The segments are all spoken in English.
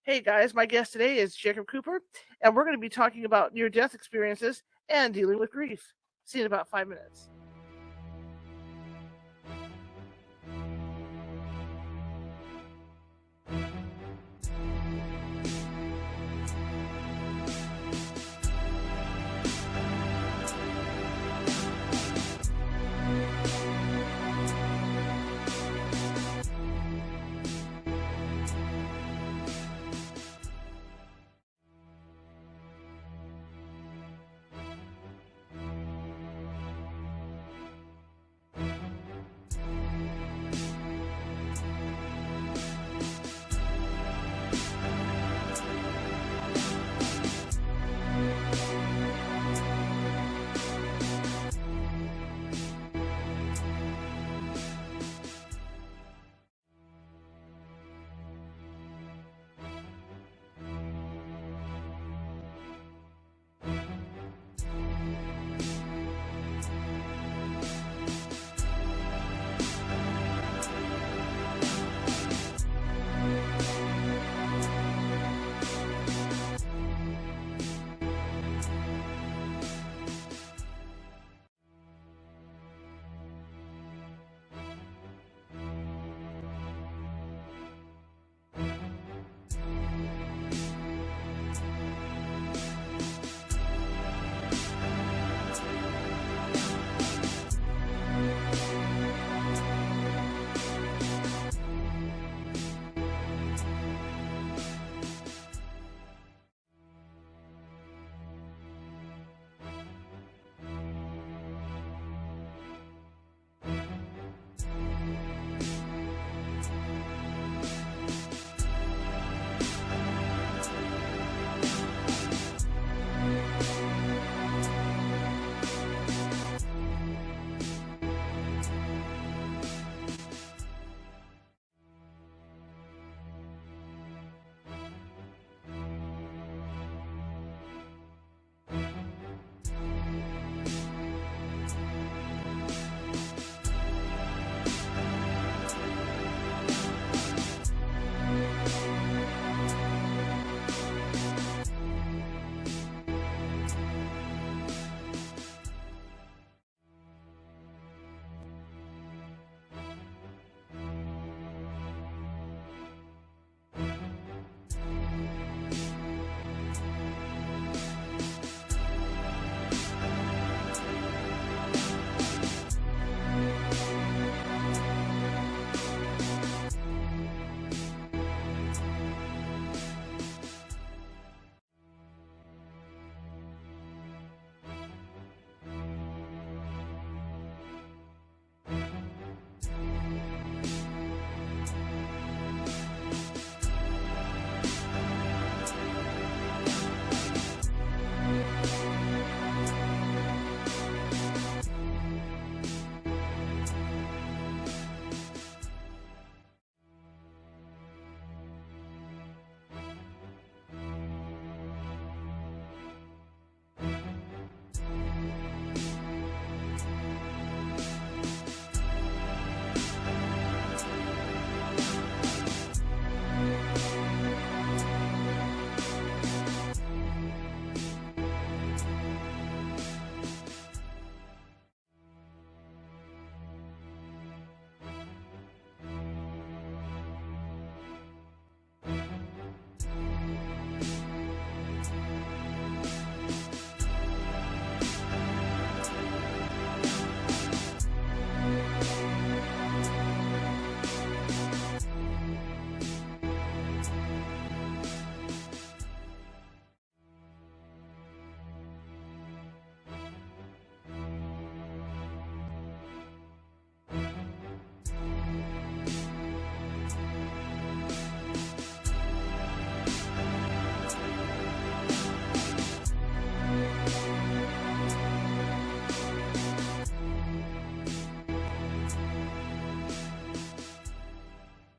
Hey guys, my guest today is Jacob Cooper, and we're going to be talking about near-death experiences and dealing with grief. See you in about 5 minutes.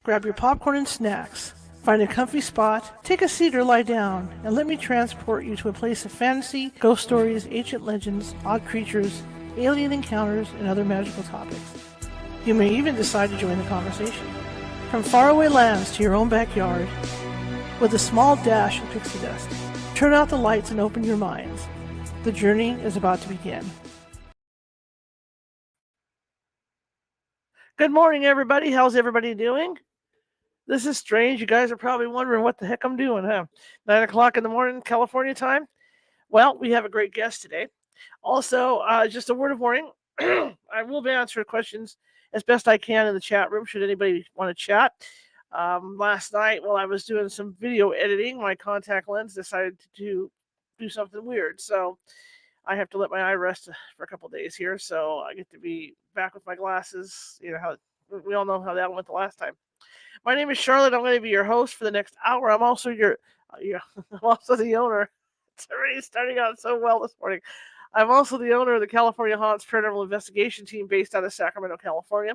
Grab your popcorn and snacks. Find a comfy spot, take a seat or lie down, and let me transport you to a place of fantasy, ghost stories, ancient legends, odd creatures, alien encounters, and other magical topics. You may even decide to join the conversation. From faraway lands to your own backyard, with a small dash of pixie dust. Turn out the lights and open your minds. The journey is about to begin. Good morning, everybody. How's everybody doing? This is strange. You guys are probably wondering what the heck I'm doing, huh? 9 o'clock in the morning, California time. Well, we have a great guest today. Also, just a word of warning. I will be answering questions as best I can in the chat room should anybody want to chat. Last night, while I was doing some video editing, my contact lens decided to do something weird. So I have to let my eye rest for a couple days here. So I get to be back with my glasses. You know how we all know how that went the last time. My name is Charlotte. I'm going to be your host for the next hour. I'm also I'm also the owner. It's already starting out so well this morning. I'm also the owner of the California Haunts Paranormal Investigation Team based out of Sacramento, California.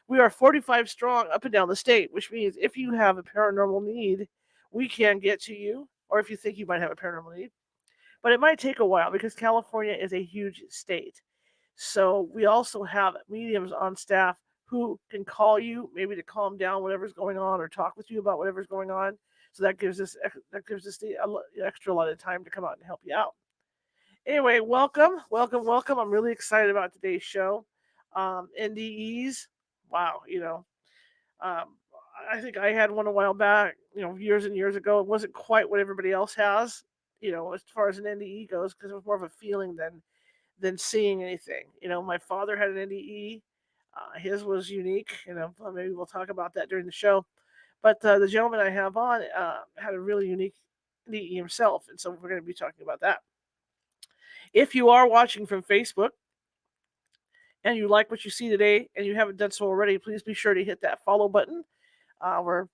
We are 45 strong up and down the state, which means if you have a paranormal need, we can get to you, or if you think you might have a paranormal need. But it might take a while because California is a huge state. So we also have mediums on staff who can call you, maybe to calm down whatever's going on, or talk with you about whatever's going on. So that gives us the extra lot of time to come out and help you out. Anyway, welcome. I'm really excited about today's show. NDEs, wow, um, I think I had one a while back, years and years ago. It wasn't quite what everybody else has, as far as an NDE goes, because it was more of a feeling than seeing anything. My father had an NDE. His was unique. Maybe we'll talk about that during the show. But the gentleman I have on had a really unique NDE himself, and so we're going to be talking about that. If you are watching from Facebook and you like what you see today and you haven't done so already, please be sure to hit that follow button. We're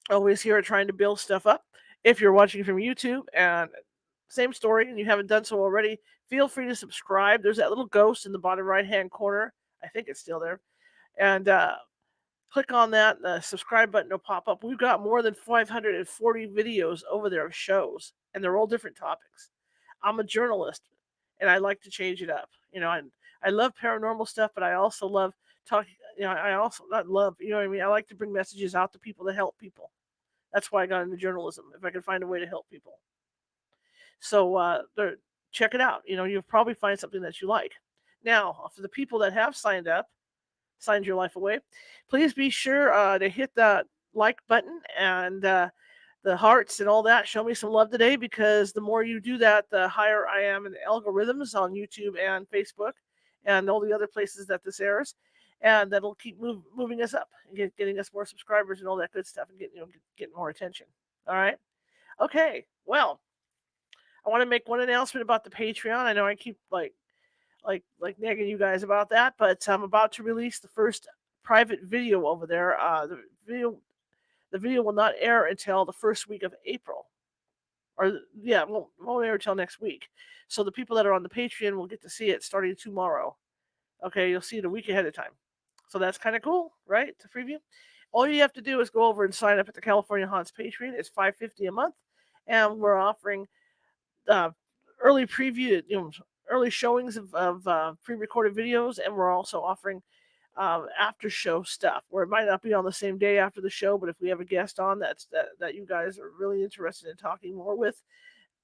always here trying to build stuff up. If you're watching from YouTube and same story and you haven't done so already, feel free to subscribe. There's that little ghost in the bottom right hand corner. I think it's still there. And click on that. The subscribe button will pop up. We've got more than 540 videos over there of shows, and they're all different topics. I'm a journalist, and I like to change it up. I love paranormal stuff, but I also love talking. I also not love. You know what I mean? I like to bring messages out to people to help people. That's why I got into journalism. If I could find a way to help people, so check it out. You'll probably find something that you like. Now, for the people that have signed your life away, please be sure to hit that like button and the hearts and all that. Show me some love today, because the more you do that, the higher I am in the algorithms on YouTube and Facebook and all the other places that this airs. And that'll keep moving us up and getting us more subscribers and all that good stuff, and getting more attention. All right. Okay. Well, I want to make one announcement about the Patreon. I know I keep like nagging you guys about that, but I'm about to release the first private video over there. The video will not air until the first week of April, or yeah, won't air until next week. So the people that are on the Patreon will get to see it starting tomorrow. Okay, you'll see it a week ahead of time. So that's kind of cool, right? To preview. All you have to do is go over and sign up at the California Haunts Patreon. It's $5.50 a month, and we're offering uh, early preview, early showings of pre-recorded videos, and we're also offering after show stuff where it might not be on the same day after the show, but if we have a guest on that you guys are really interested in talking more with,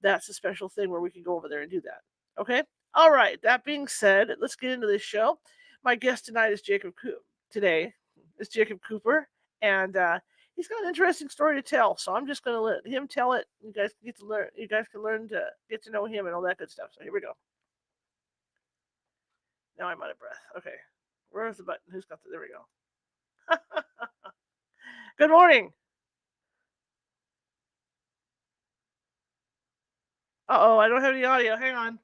that's a special thing where we can go over there and do that. Okay. All right. That being said, let's get into this show. My guest tonight is Jacob Cooper, and he's got an interesting story to tell. So I'm just going to let him tell it. You guys can get to learn. You guys can learn to get to know him and all that good stuff. So here we go. Now I'm out of breath. Okay, where's the button? Who's got the? There we go. Good morning. Uh-oh, I don't have any audio. Hang on.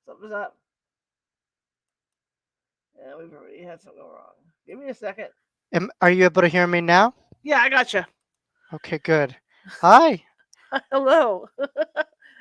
Something's up. Yeah, we've already had something go wrong. Give me a second. Are you able to hear me now? Yeah, I gotcha. Okay, good. Hi. Hello.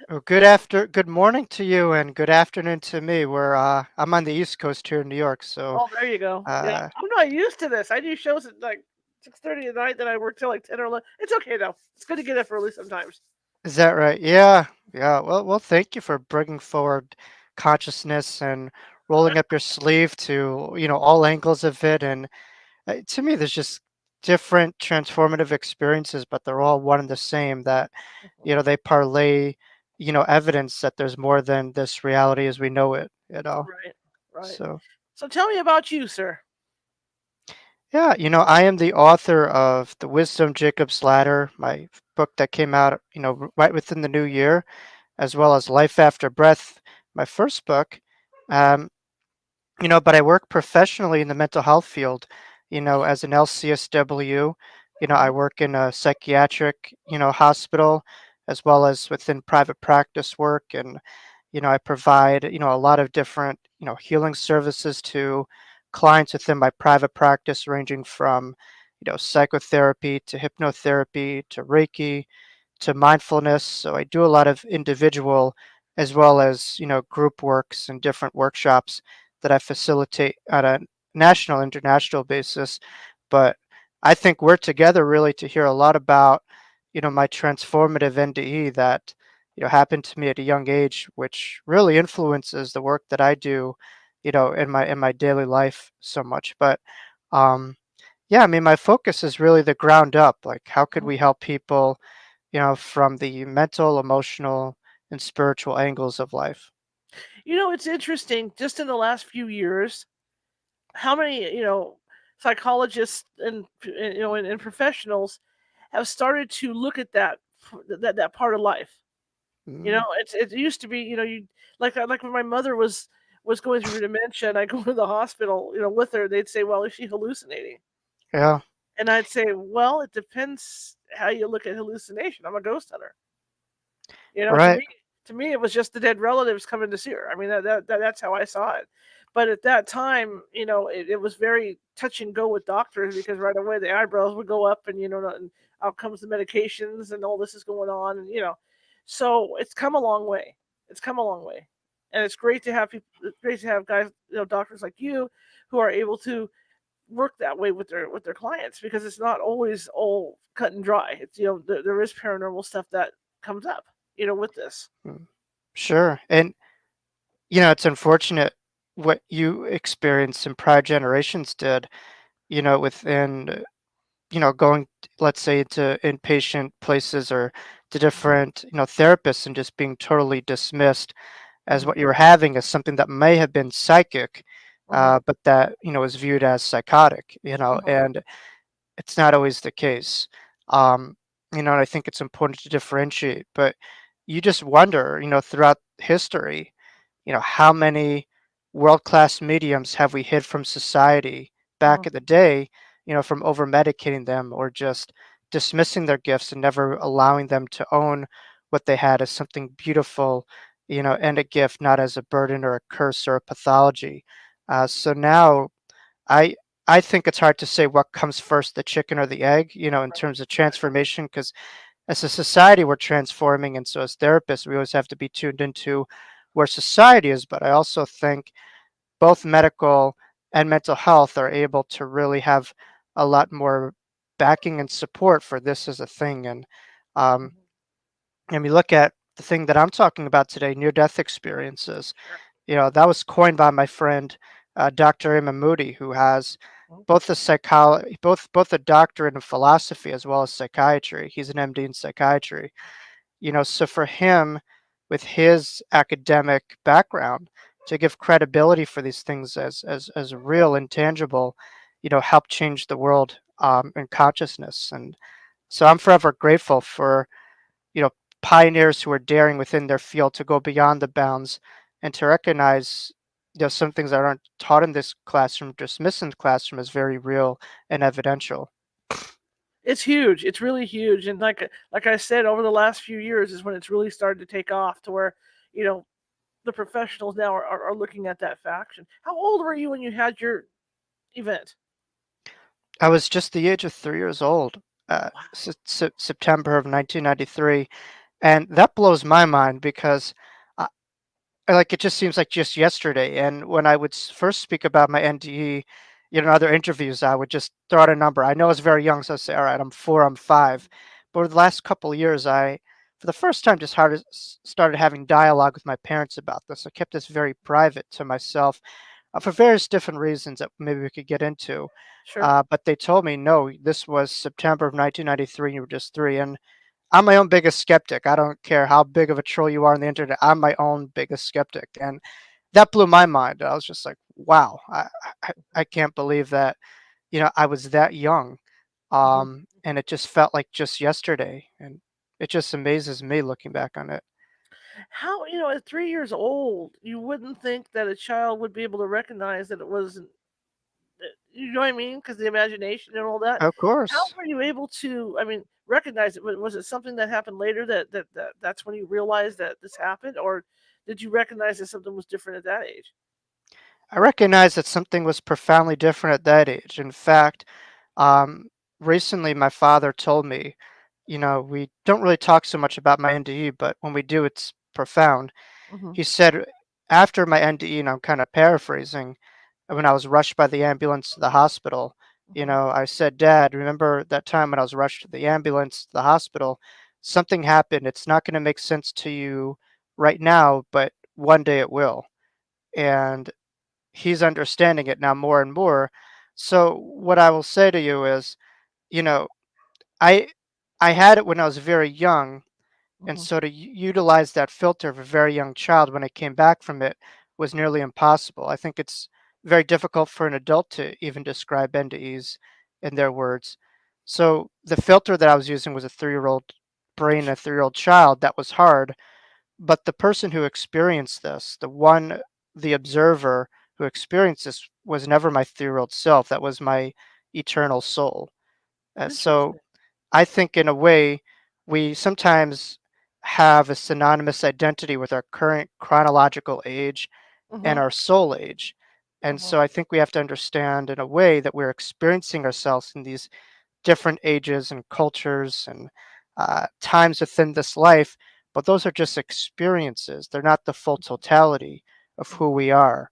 Well, good morning to you and good afternoon to me. I'm on the East Coast here in New York, so Oh, there you go. Yeah, I'm not used to this. I do shows at like 6:30 at night, then I work till like 10 or 11. It's okay though. It's good to get up early sometimes. is that right? Yeah. Yeah. Well, thank you for bringing forward consciousness and rolling up your sleeve to, all angles of it. And to me, there's just different transformative experiences, but they're all one and the same. That Mhm. they parlay evidence that there's more than this reality as we know it. Right, right. So So tell me about you, sir. yeah, I am the author of The Wisdom Jacob's Ladder, my book that came out right within the new year, as well as Life After Breath, my first book. Um, but I work professionally in the mental health field, as an LCSW. I Mhm, work in a psychiatric, hospital, as well as within private practice work. And, I provide, a lot of different, healing services to clients within my private practice, ranging from, psychotherapy to hypnotherapy to Reiki to mindfulness. So I do a lot of individual as well as, group works and different workshops that I facilitate on a national, international basis. But I think we're together really to hear a lot about, my transformative NDE that, happened to me at a young age, which really influences the work that I do, in my daily life so much. But yeah, I mean, my focus is really the ground up. Like, how could mhm. we help people, from the mental, emotional, and spiritual angles of life? It's interesting, just in the last few years, how many, psychologists and professionals have started to look at that part of life. Mm, It used to be, you like when my mother was going through dementia and I go to the hospital, with her, they'd say, "Well, is she hallucinating?" yeah, And I'd say, "Well, it depends how you look at hallucination. I'm a ghost hunter." You know, to right. me to me, it was just the dead relatives coming to see her. I mean, that's how I saw it. But at that time, it was very touch and go with doctors because right away the eyebrows would go up and, and out comes the medications and all this is going on and. So it's come a long way. It's come a long way. And it's great to have people it's great to have guys, doctors like you who are able to work that way with their clients because it's not always all cut and dry. It's there is paranormal stuff that comes up, with this. Mm, sure. And, it's unfortunate what you experienced and prior generations did, within, going, let's say, to inpatient places or to different, therapists and just being totally dismissed as Mhm, what you were having as something that may have been psychic, mhm, but that, was viewed as psychotic, mhm, and it's not always the case. Um, and I think it's important to differentiate, but you just wonder, throughout history, how many world-class mediums have we hid from society back mhm. in the day, from over medicating them or just dismissing their gifts and never allowing them to own what they had as something beautiful, and a gift, not as a burden or a curse or a pathology. So now I I think it's hard to say what comes first, the chicken or the egg, in terms of Right. transformation, because as a society we're transforming, and so as therapists we always have to be tuned into where society is. But I also think both medical and mental health are able to really have a lot more backing and support for this as a thing. And um, Mhm. and we look at the thing that I'm talking about today, near death experiences. Sure. That was coined by my friend, Dr. Imam Moody, who has Mhm, both a doctorate in philosophy as well as psychiatry. He's an MD in psychiatry. So for him, with his academic background, to give credibility for these things as real and tangible, help change the world, and consciousness. And so I'm forever grateful for you know, pioneers who are daring within their field to go beyond the bounds and to recognize, some things that aren't taught in this classroom, dismissed in the classroom as very real and evidential. It's huge. It's really huge, and like I said, over the last few years is when it's really started to take off to where, you know, the professionals now are looking at that faction. How old were you when you had your event? I was just the age of 3 years old, Wow. September of 1993, and that blows my mind because like, it just seems like just yesterday, and when I would first speak about my NDE, in other interviews, I would just throw out a number. I know it's very young, so I say, all right, I'm 4, I'm 5. But over the last couple of years, for the first time, just started having dialogue with my parents about this. I kept this very private to myself, for various different reasons that maybe we could get into. Sure. But they told me, no, this was September of 1993, and you were just three. And I'm my own biggest skeptic. I don't care how big of a troll you are on the internet. I'm my own biggest skeptic. And that blew my mind. I was just like, wow, I can't believe that, I was that young. Mhm. And it just felt like just yesterday. And it just amazes me looking back on it. How, at 3 years old, you wouldn't think that a child would be able to recognize that it wasn't, you know what I mean? Because the imagination and all that. Of How course. were you able to, I mean, recognize it? Was it something that happened later that's when you realized that this happened, or did you recognize that something was different at that age? I recognized that something was profoundly different at that age. In fact, um, recently my father told me, we don't really talk so much about my NDE, but when we do, it's profound. Hmm. He said, after my NDE, and I'm kind of paraphrasing, when I was rushed by the ambulance to the hospital, Hmm. I said, Dad, remember that time when I was rushed to the ambulance to the hospital? Something happened. It's not going to make sense to you right now, but one day it will. And he's understanding it now more and more. So what I will say to you is, you know, I I had it when I was very young, and Hmm. so to utilize that filter of a very young child when I came back from it was nearly impossible. I think it's very difficult for an adult to even describe NDEs in their words. So the filter that I was using was a 3-year-old brain, a 3-year-old child. That was hard, but the person who experienced this, the observer who experienced this, was never my 3-year-old self. That was my eternal soul. So Interesting. I think, in a way, we sometimes have a synonymous identity with our current chronological age and Hmm. our soul age. And Hmm. so I think we have to understand, in a way, that we're experiencing ourselves in these different ages and cultures and times within this life, but those are just experiences. They're not the full totality of who we are.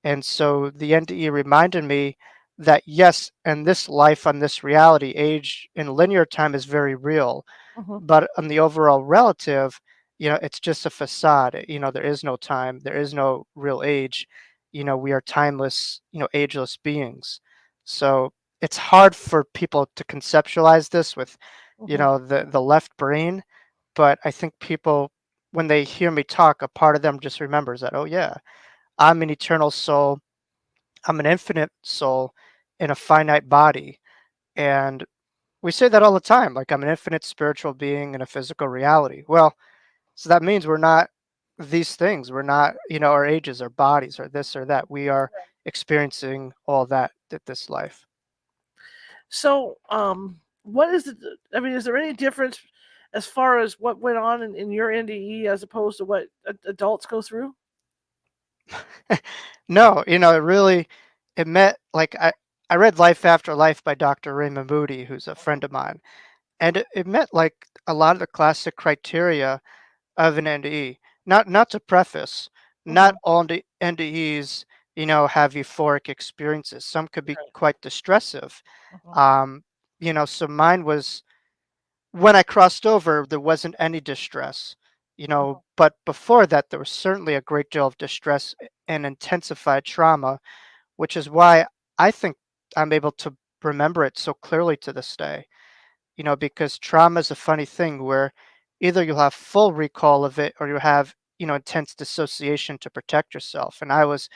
And so the NDE reminded me that, yes, in this life, on this reality, age in linear time is very real, Hmm. but on the overall relative, it's just a facade. There is no time, there is no real age. We are timeless, ageless beings. So it's hard for people to conceptualize this with, Hmm. the left brain, but I think people, when they hear me talk, a part of them just remembers that, oh yeah, I'm an eternal soul, I'm an infinite soul in a finite body. And we say that all the time, like, I'm an infinite spiritual being in a physical reality. Well, so that means we're not these things. We're not, our ages, our bodies, or this or that. We are experiencing all that at this life. So, what is the? I mean, is there any difference as far as what went on in your NDE as opposed to what adults go through? No, it really, it met like I read Life After Life by Dr. Raymond Moody, who's a friend of mine, and it met like a lot of the classic criteria of an NDE. Not to preface, not Hmm. all NDEs, have euphoric experiences. Some could be Right. quite distressive. Hmm. Um, so mine was, when I crossed over, there wasn't any distress, but before that, there was certainly a great deal of distress and intensified trauma, which is why I think I'm able to remember it so clearly to this day, because trauma is a funny thing where either you'll have full recall of it or you have, intense dissociation to protect yourself. And I was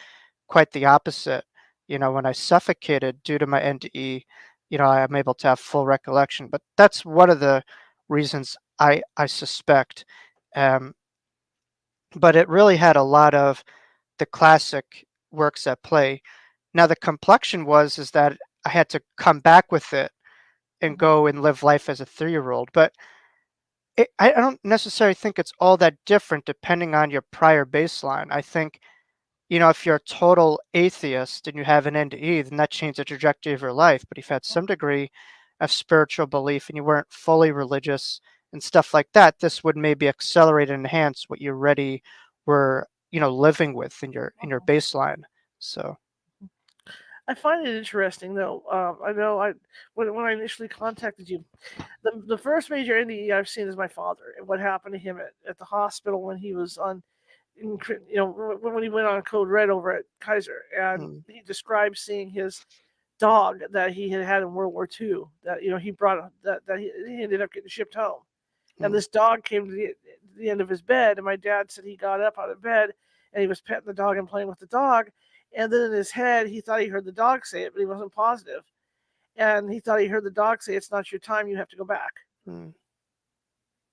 quite the opposite. When I suffocated due to my NDE, I'm able to have full recollection. But that's one of the reasons I suspect. Um, but it really had a lot of the classic works at play. Now the complexion is that I had to come back with it and Hmm. go and live life as a 3-year-old. But I don't necessarily think it's all that different depending on your prior baseline. I think, if you're a total atheist and you have an NDE, then that changed the trajectory of your life. But if you had some degree of spiritual belief and you weren't fully religious and stuff like that, this would maybe accelerate and enhance what you already were, living with in your baseline. So I find it interesting, though. I know when I initially contacted you, the first major NDE I've seen is my father and what happened to him at the hospital when he was on. when he went on Code Red over at Kaiser, and mm, he described seeing his dog that he had had in World War II. That he brought that he ended up getting shipped home, and mm, this dog came to the end of his bed, and my dad said he got up out of bed and he was petting the dog and playing with the dog, and then in his head he thought he heard the dog say it, but he wasn't positive, and he thought he heard the dog say, "It's not your time, you have to go back." mm,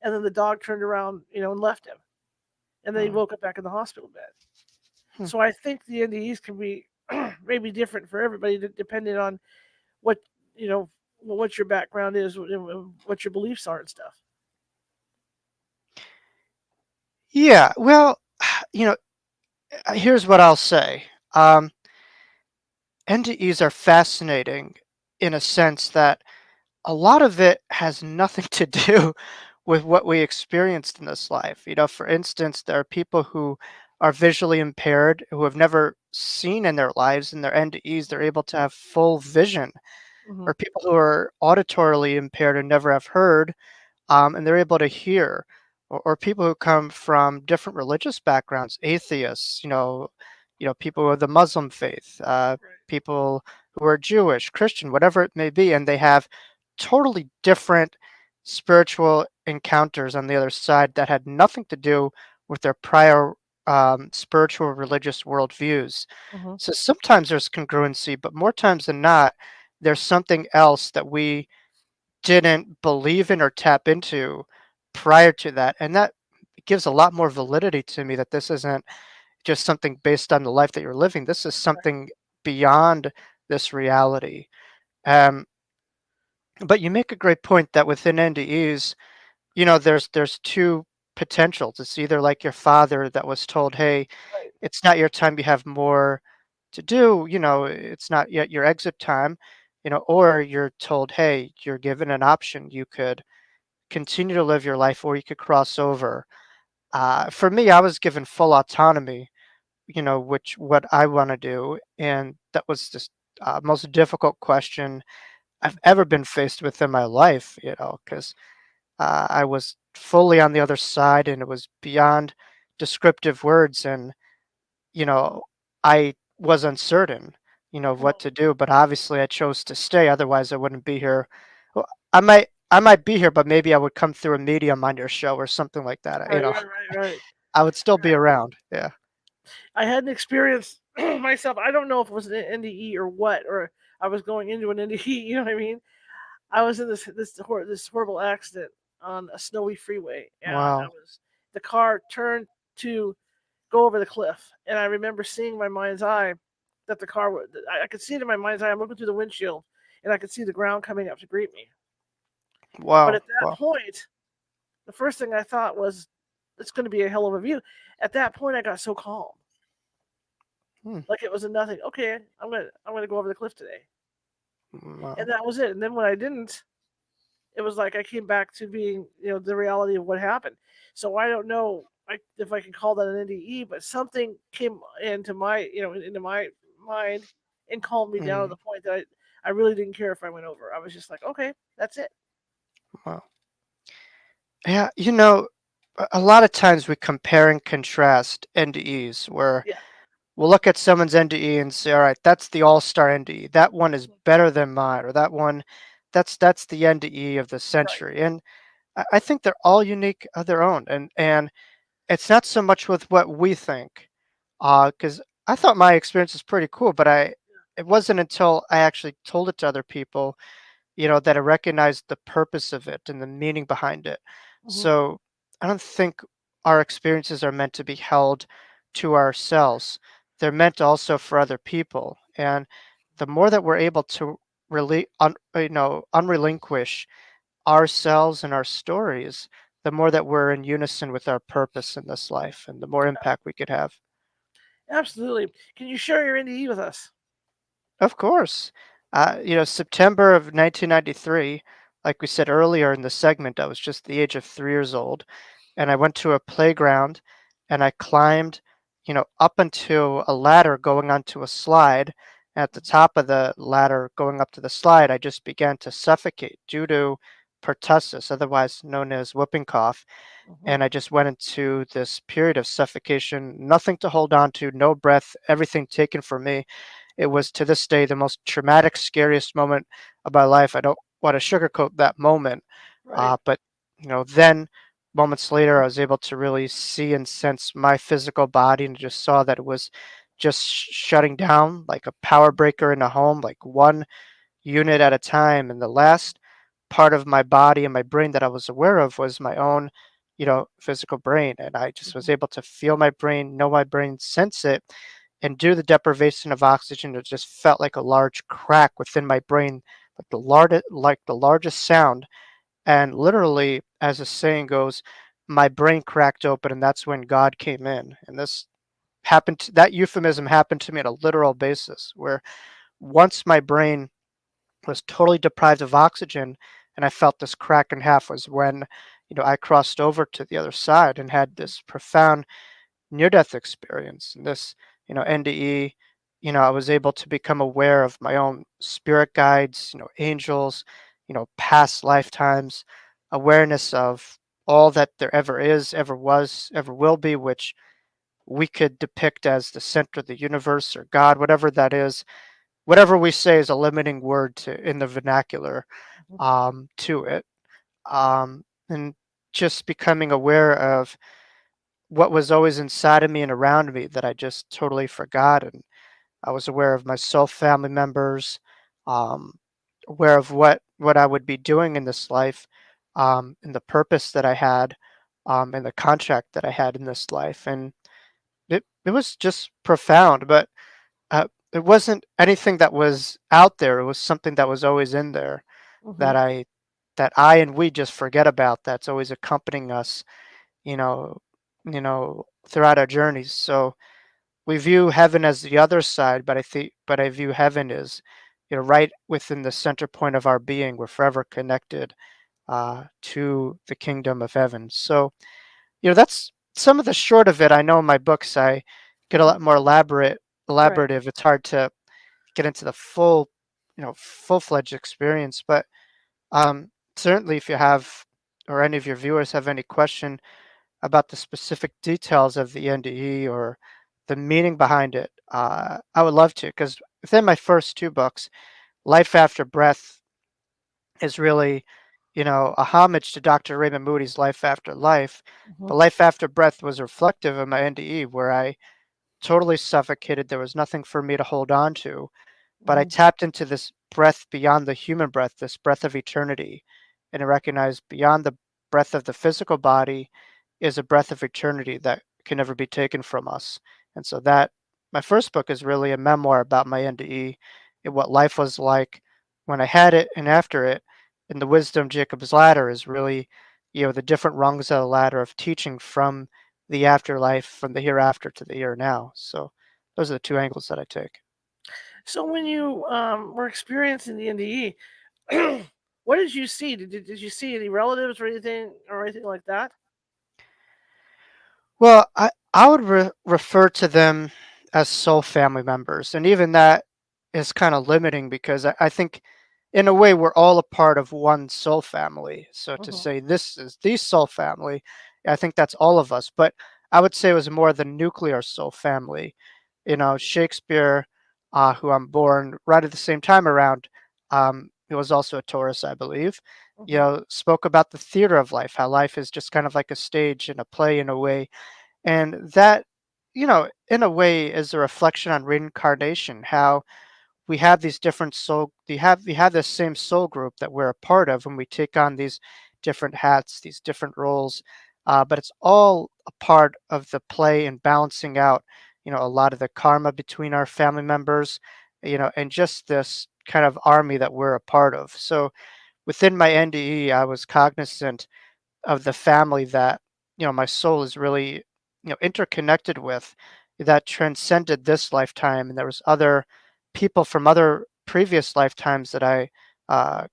And then the dog turned around, and left him, and then he mm, woke up back in the hospital bed. mm. So I think the NDEs can be maybe different for everybody, depending on what you know what your background is, what your beliefs are and stuff. Yeah, well, you know, here's what I'll say. Um, NDEs are fascinating in a sense that a lot of it has nothing to do with what we experienced in this life. For instance, there are people who are visually impaired who have never seen in their lives in their NDEs, they're able to have full vision, Hmm. or people who are auditorily impaired and never have heard, and they're able to hear, or people who come from different religious backgrounds, atheists, people with the Muslim faith, Right. people who are Jewish, Christian, whatever it may be, and they have totally different spiritual encounters on the other side that had nothing to do with their prior spiritual religious worldviews. Hmm. So sometimes there's congruency, but more times than not, there's something else that we didn't believe in or tap into prior to that. And that gives a lot more validity to me that this isn't just something based on the life that you're living. This is Right. something beyond this reality. Um, but you make a great point that within NDEs, there's two potentials. It's either like your father that was told, "Hey, Right. it's not your time. You have more to do. It's not yet your exit time." Or you're told, "Hey, you're given an option. You could continue to live your life, or you could cross over." For me, I was given full autonomy, which what I want to do, and that was just most difficult question I've ever been faced with in my life. Because I was fully on the other side, and it was beyond descriptive words, and you know, I was uncertain, of what Mhm. to do, but obviously I chose to stay. Otherwise, I wouldn't be here. Well, I might be here, but maybe I would come through a medium on your show or something like that. Right. Right. Right. Right. I would still be Right. around. Yeah. I had an experience myself. I don't know if it was an NDE or what, or I was going into an NDE. You know what I mean? I was in this horrible accident on a snowy freeway, and Wow. the car turned to go over the cliff, and I remember seeing in my mind's eye that the car would. I could see it in my mind's eye. I'm looking through the windshield, and I could see the ground coming up to greet me. But Wow. at that Wow. point, the first thing I thought was, "It's going to be a hell of a view." At that point, I got so calm, Hmm. like it was a nothing. Okay, I'm gonna go over the cliff today, and Wow. that was it. And then when I didn't, it was like I came back to being, the reality of what happened. So I don't know if I can call that an NDE, but something came into my mind and calmed me down to Mm. the point that I really didn't care if I went over. I was just like, okay, that's it. Wow. Yeah. A lot of times we compare and contrast NDEs where Yeah. we'll look at someone's NDE and say, all right, that's the all-star NDE. That one is better than mine, or that one, that's the NDE of the Right. century. And I think they're all unique of their own. And it's not so much with what we think, because I thought my experience was pretty cool, but it wasn't until I actually told it to other people, that I recognized the purpose of it and the meaning behind it. Hmm. So I don't think our experiences are meant to be held to ourselves. They're meant also for other people. And the more that we're able to unrelinquish ourselves and our stories, the more that we're in unison with our purpose in this life and the more impact we could have. Absolutely. Can you share your NDE with us? Of course. September of 1993, like we said earlier in the segment, I was just the age of 3 years old, and I went to a playground and I climbed, up onto a ladder going onto a slide. At the top of the ladder going up to the slide, I just began to suffocate due to pertussis, otherwise known as whooping cough, Mhm. and I just went into this period of suffocation, nothing to hold on to, no breath, everything taken from me. It was to this day the most traumatic, scariest moment of my life. I don't want to sugarcoat that moment, Right. but then moments later, I was able to really see and sense my physical body, and just saw that it was just shutting down like a power breaker in a home, like one unit at a time. And the last part of my body and my brain that I was aware of was my own, physical brain. And I just was Mhm. able to feel my brain, know my brain, sense it. And due to the deprivation of oxygen, it just felt like a large crack within my brain, like the largest sound. And literally, as the saying goes, my brain cracked open, and that's when God came in. And that euphemism happened to me on a literal basis, where once my brain was totally deprived of oxygen and I felt this crack in half, was when, I crossed over to the other side and had this profound near death experience. And this, NDE, I was able to become aware of my own spirit guides, angels, past lifetimes, awareness of all that there ever is, ever was, ever will be, which we could depict as the center of the universe or God, whatever that is. Whatever we say is a limiting word in the vernacular, Mhm. to it. And just becoming aware of what was always inside of me and around me that I just totally forgot. And I was aware of my soul family members, um, aware of what I would be doing in this life, and the purpose that I had, and the contract that I had in this life. And it was just profound, but it wasn't anything that was out there. It was something that was always in there Mhm. that I and we just forget about. That's always accompanying us, you know, throughout our journeys. So we view heaven as the other side, but I view heaven as, right within the center point of our being. We're forever connected, to the kingdom of heaven. So, that's some of the short of it. I know in my books I get a Mhm. lot more Right. elaborative. It's hard to get into the full-fledged experience. But certainly, if you have, or any of your viewers have any question about the specific details of the NDE or the meaning behind it, I would love to. Because within my first two books, Life After Breath is really, a homage to Dr. Raymond Moody's Life After Life. Mhm. But Life After Breath was reflective of my NDE, where I totally suffocated. There was nothing for me to hold on to, but I Mhm. tapped into this breath beyond the human breath, this breath of eternity, and I recognized beyond the breath of the physical body is a breath of eternity that can never be taken from us. And so that my first book is really a memoir about my NDE and what life was like when I had it and after it. And the wisdom Jacob's ladder is really, the different rungs of the ladder of teaching from the afterlife, from the hereafter to the here now. So those are the two angles that I take. So when you were experiencing the NDE, what did you see? Did you see any relatives or anything like that? Well, I would refer to them as soul family members, and even that is kind of limiting because I think, in a way, we're all a part of one soul family. So to Mhm. say this is the soul family, I think that's all of us. But I would say it was more the nuclear soul family. Shakespeare, who I'm born right at the same time around, he was also a Taurus, I believe. Mhm. Spoke about the theater of life, how life is just kind of like a stage and a play in a way, and that, in a way, is a reflection on reincarnation, how we have these different soul we have this same soul group that we're a part of when we take on these different hats, these different roles, but it's all a part of the play and balancing out, a lot of the karma between our family members, and just this kind of army that we're a part of. So within my NDE, I was cognizant of the family that, my soul is really, interconnected with, that transcended this lifetime, and there was other people from other previous lifetimes that I,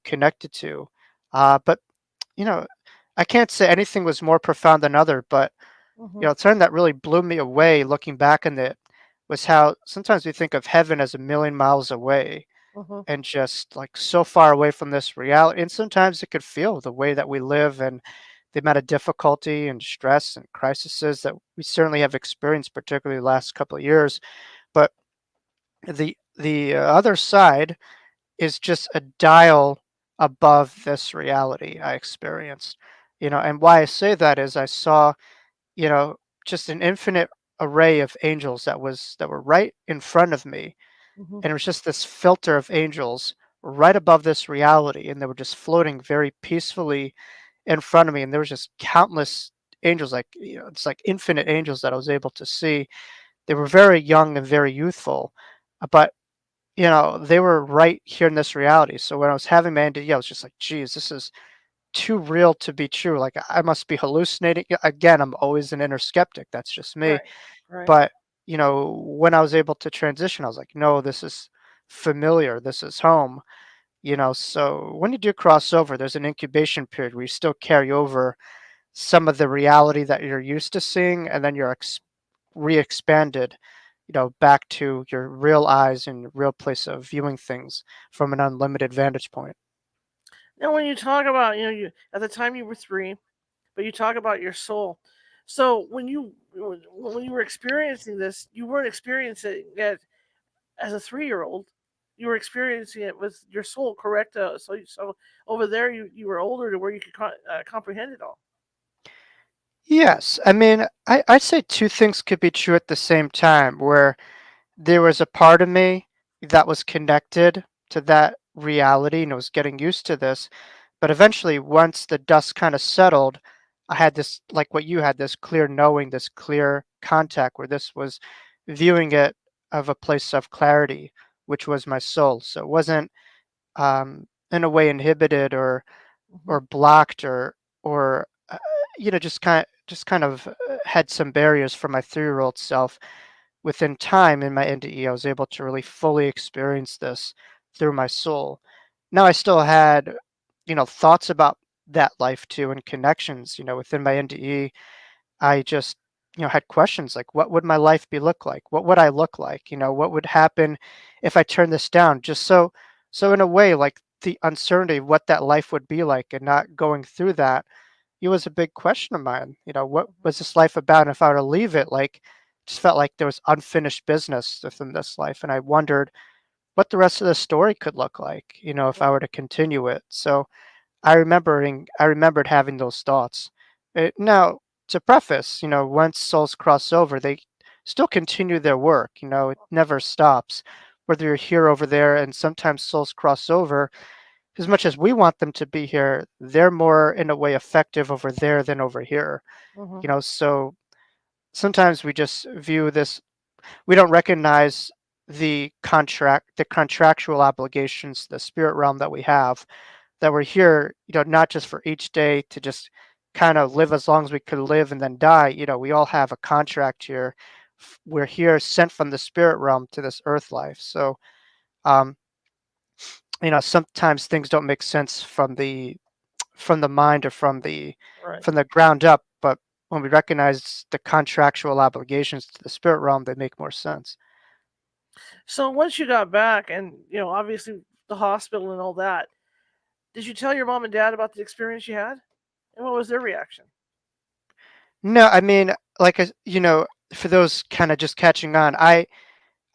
connected to. But you know I can't say anything was more profound than other, but Mhm. something that really blew me away looking back on it was how sometimes we think of heaven as a million miles away, Mhm. and just like so far away from this reality. And sometimes it could feel the way that we live and the amount of difficulty and stress and crises that we certainly have experienced, particularly the last couple of years. But the other side is just a dial above this reality I experienced. And why I say that is I saw, you know, just an infinite array of angels that were right in front of me, Mhm. and it was just this filter of angels right above this reality, and they were just floating very peacefully in front of me, and there was just countless angels, like, it's like infinite angels that I was able to see. They were very young and very youthful, but they were right here in this reality. So when I was having my NDE, I was just like, geez, this is too real to be true. Like, I must be hallucinating. Again, I'm always an inner skeptic. That's just me. Right. Right. But, when I was able to transition, I was like, no, this is familiar. This is home. So when you do cross over, there's an incubation period where you still carry over some of the reality that you're used to seeing, and then you're re-expanded, back to your real eyes and real place of viewing things from an unlimited vantage point. Now, when you talk about, you at the time you were 3, but you talk about your soul. So when you were experiencing this, you weren't experiencing it as a 3-year-old. You were experiencing it with your soul, correct? So over there, you were older to where you could comprehend it all. Yes, I mean, I'd say two things could be true at the same time, where there was a part of me that was connected to that reality and was getting used to this. But eventually, once the dust kind of settled, I had this, like what you had, this clear knowing, this clear contact where this was viewing it of a place of clarity, which was my soul. So it wasn't in a way inhibited Hmm. or blocked or just kind of had some barriers for my 3-year-old self. Within time in my NDE, I was able to really fully experience this through my soul. Now I still had, thoughts about that life too and connections, within my NDE. I just, had questions like, what would my life be look like? What would I look like? What would happen if I turn this down? Just so in a way, like the uncertainty of what that life would be like and not going through that, it was a big question of mine. What was this life about? And if I were to leave it, like, just felt like there was unfinished business within this life. And I wondered what the rest of the story could look like, if I were to continue it. So I remembered having those thoughts. Now, to preface, once souls cross over, they still continue their work. It never stops. Whether you're here, over there, and sometimes souls cross over. As much as we want them to be here, they're more in a way effective over there than over here. Hmm. So sometimes we just view this. We don't recognize the contractual obligations, the spirit realm that we have, that we're here, not just for each day to just kind of live as long as we could live and then die. We all have a contract here. We're here sent from the spirit realm to this earth life. So, um, sometimes things don't make sense from the mind or Right. from the ground up, but when we recognize the contractual obligations to the spirit realm, they make more sense. So once you got back, and obviously the hospital and all that, did you tell your mom and dad about the experience you had, and what was their reaction? No, I mean, like, for those kind of just catching on, I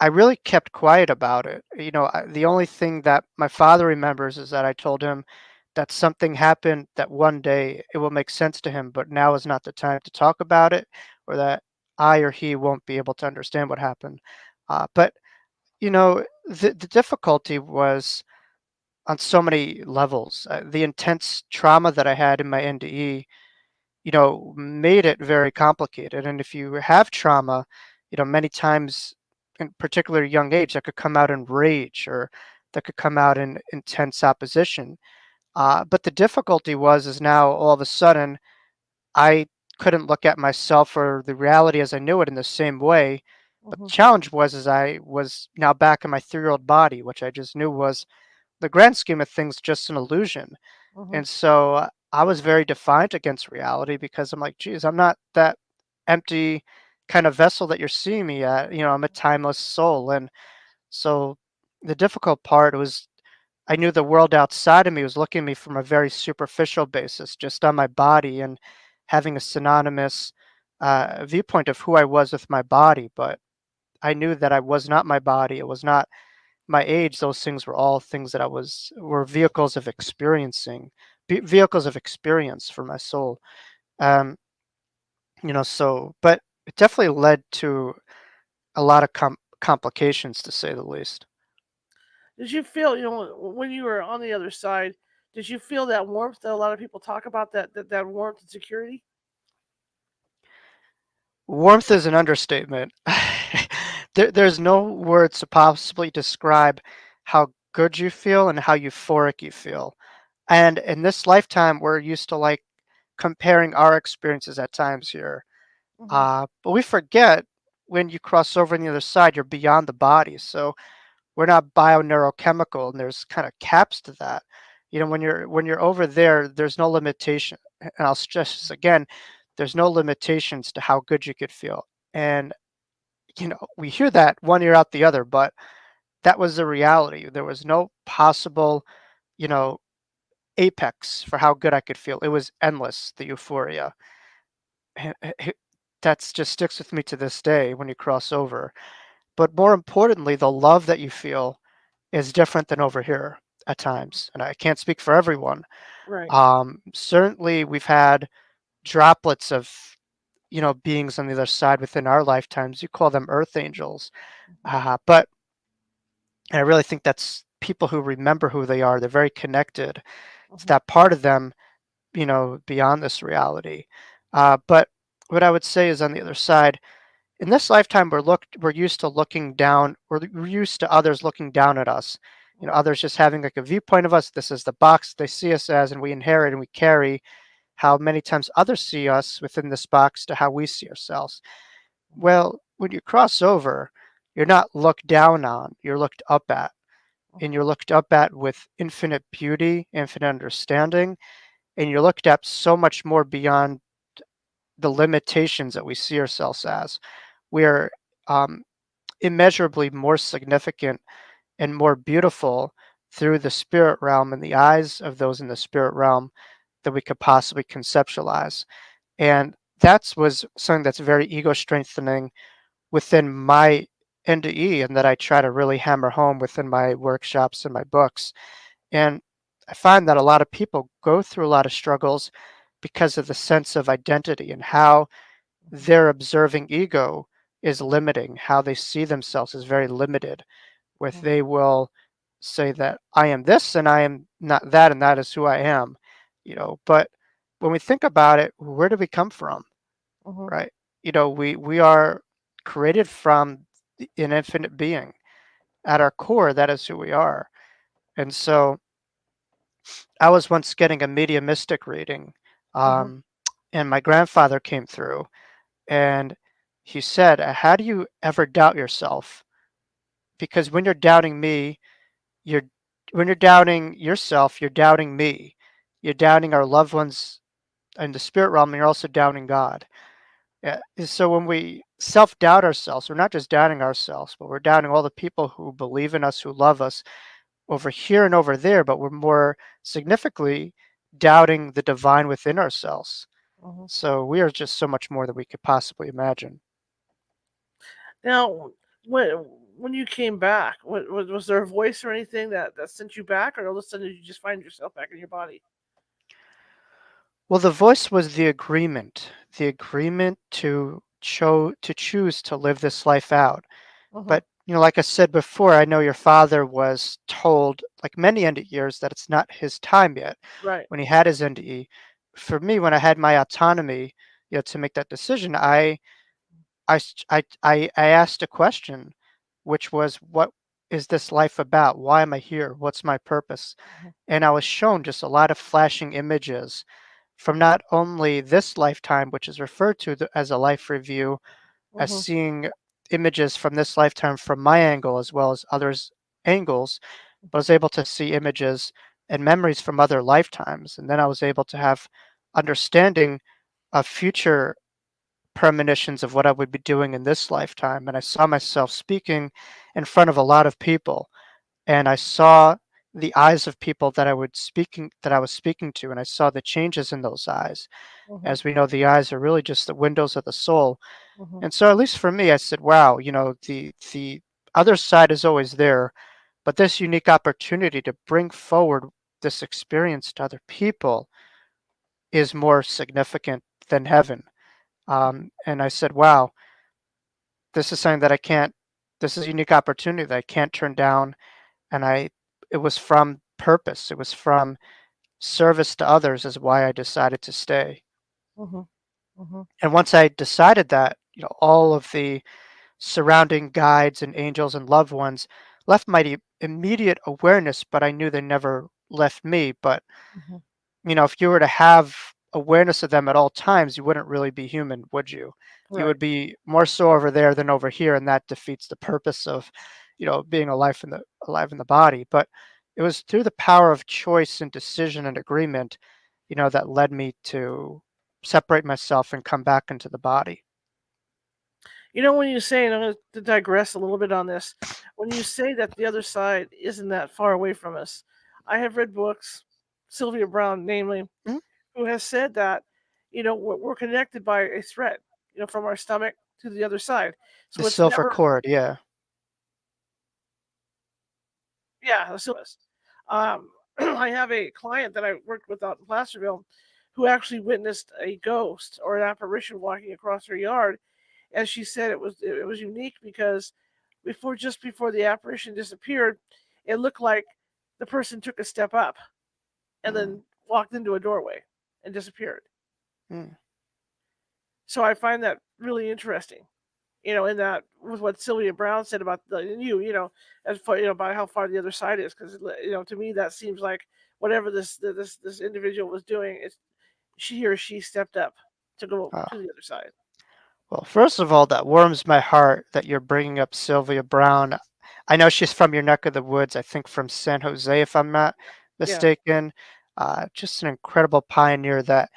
really kept quiet about it. The only thing that my father remembers is that I told him that something happened, that one day it will make sense to him, but now is not the time to talk about it, or that I or he won't be able to understand what happened. But the difficulty was on so many levels. The intense trauma that I had in my NDE, made it very complicated. And if you have trauma, many times, in particular young age, that could come out in rage, or that could come out in intense opposition. But the difficulty is now all of a sudden I couldn't look at myself or the reality as I knew it in the same way. But the Hmm. challenge was, is I was now back in my 3-year-old body, which I just knew was, the grand scheme of things, just an illusion. Hmm. And so I was very defiant against reality, because I'm like, geez, I'm not that empty kind of vessel that you're seeing me at. I'm a timeless soul. And so the difficult part was I knew the world outside of me was looking at me from a very superficial basis, just on my body and having a synonymous viewpoint of who I was with my body. But I knew that I was not my body. It was not my age. Those things were all things that were vehicles of experiencing, vehicles of experience for my soul. Um, so but it definitely led to a lot of complications, to say the least. Did you feel, when you were on the other side, did you feel that warmth that a lot of people talk about, that warmth and security? Warmth is an understatement. There's no words to possibly describe how good you feel and how euphoric you feel. And in this lifetime, we're used to like comparing our experiences at times here. Hmm. But we forget when you cross over on the other side, you're beyond the body. So we're not bio-neurochemical, and there's kind of caps to that. When you're over there, there's no limitation. And I'll stress this again, there's no limitations to how good you could feel. And we hear that one ear out the other, but that was the reality. There was no possible, you know, apex for how good I could feel. It was endless, the euphoria. And that's just sticks with me to this day when you cross over. But more importantly, the love that you feel is different than over here at times. And I can't speak for everyone. Right. Certainly, we've had droplets of beings on the other side within our lifetimes. You call them earth angels, Hmm. but I really think that's people who remember who they are. They're very connected. It's Hmm. that part of them, beyond this reality. But what I would say is on the other side, in this lifetime, we're used to looking down. We're used to others looking down at us. Others just having like a viewpoint of us. This is the box they see us as, and we inherit and we carry how many times others see us within this box to how we see ourselves. Well, when you cross over, you're not looked down on, you're looked up at. And you're looked up at with infinite beauty, infinite understanding, and you're looked at so much more beyond the limitations that we see ourselves as. We are um, immeasurably more significant and more beautiful through the spirit realm and the eyes of those in the spirit realm that we could possibly conceptualize. And that was something that's very ego strengthening within my NDE, and that I try to really hammer home within my workshops and my books. And I find that a lot of people go through a lot of struggles because of the sense of identity and how their observing ego is limiting, how they see themselves as very limited, where they will say that I am this and I am not that, and that is who I am. But when we think about it, where do we come from? Hmm. Right? We are created from an infinite being. At our core, that is who we are. And so I was once getting a mediumistic reading, Hmm. um, and my grandfather came through, and he said, "How do you ever doubt yourself? Because when you're doubting me, you're when you're doubting yourself, you're doubting me. You're doubting our loved ones in the spirit realm, and you're also doubting God." Yeah. So when we self-doubt ourselves, we're not just doubting ourselves, but we're doubting all the people who believe in us, who love us over here and over there, but we're more significantly doubting the divine within ourselves. Hmm. So we are just so much more than we could possibly imagine. Now, when when you came back, was there a voice or anything that sent you back, or all of a sudden did you just find yourself back in your body? Well, the voice was the agreement to choose to live this life out. Hmm. But, like I said before, I know your father was told, like many NDEers, that it's not his time yet Right. when he had his NDE. For me, when I had my autonomy, to make that decision, I asked a question, which was, what is this life about? Why am I here? What's my purpose? Hmm. And I was shown just a lot of flashing images from not only this lifetime, which is referred to as a life review, as Hmm. seeing images from this lifetime from my angle as well as others' angles, but I was able to see images and memories from other lifetimes. And then I was able to have understanding of future premonitions of what I would be doing in this lifetime. And I saw myself speaking in front of a lot of people. and I saw the eyes of people that I was speaking to, and I saw the changes in those eyes. Mhm. As we know, the eyes are really just the windows of the soul. Mhm. And so, at least for me, I said, "Wow, the other side is always there, but this unique opportunity to bring forward this experience to other people is more significant than heaven." And I said, "Wow, this is something that I can't. This is a unique opportunity that I can't turn down." And it was from purpose. It was from service to others is why I decided to stay. Mhm. Mhm. And once I decided that, all of the surrounding guides and angels and loved ones left my immediate awareness, but I knew they never left me. But Mhm. if you were to have awareness of them at all times, you wouldn't really be human, would you? You Right. would be more so over there than over here, and that defeats the purpose of, being alive in the body. But it was through the power of choice and decision and agreement, that led me to separate myself and come back into the body. When you say, and I'm going to digress a little bit on this, when you say that the other side isn't that far away from us, I have read books, Sylvia Brown, namely, Mhm. who has said that, we're connected by a thread, from our stomach to the other side. The So it's silver never, cord, yeah. yeah, so I have a client that I worked with out in Placerville who actually witnessed a ghost or an apparition walking across her yard. And she said it was unique because just before the apparition disappeared, it looked like the person took a step up and Mm, then walked into a doorway and disappeared. mm. So I find that really interesting. In that with what Sylvia Brown said about as far about how far the other side is, because to me that seems like whatever this individual was doing, it's she or she stepped up to go Oh. to the other side. Well, first of all, that warms my heart that you're bringing up Sylvia Brown. I know she's from your neck of the woods, I think from San Jose, if I'm not Yeah. mistaken. Just an incredible pioneer that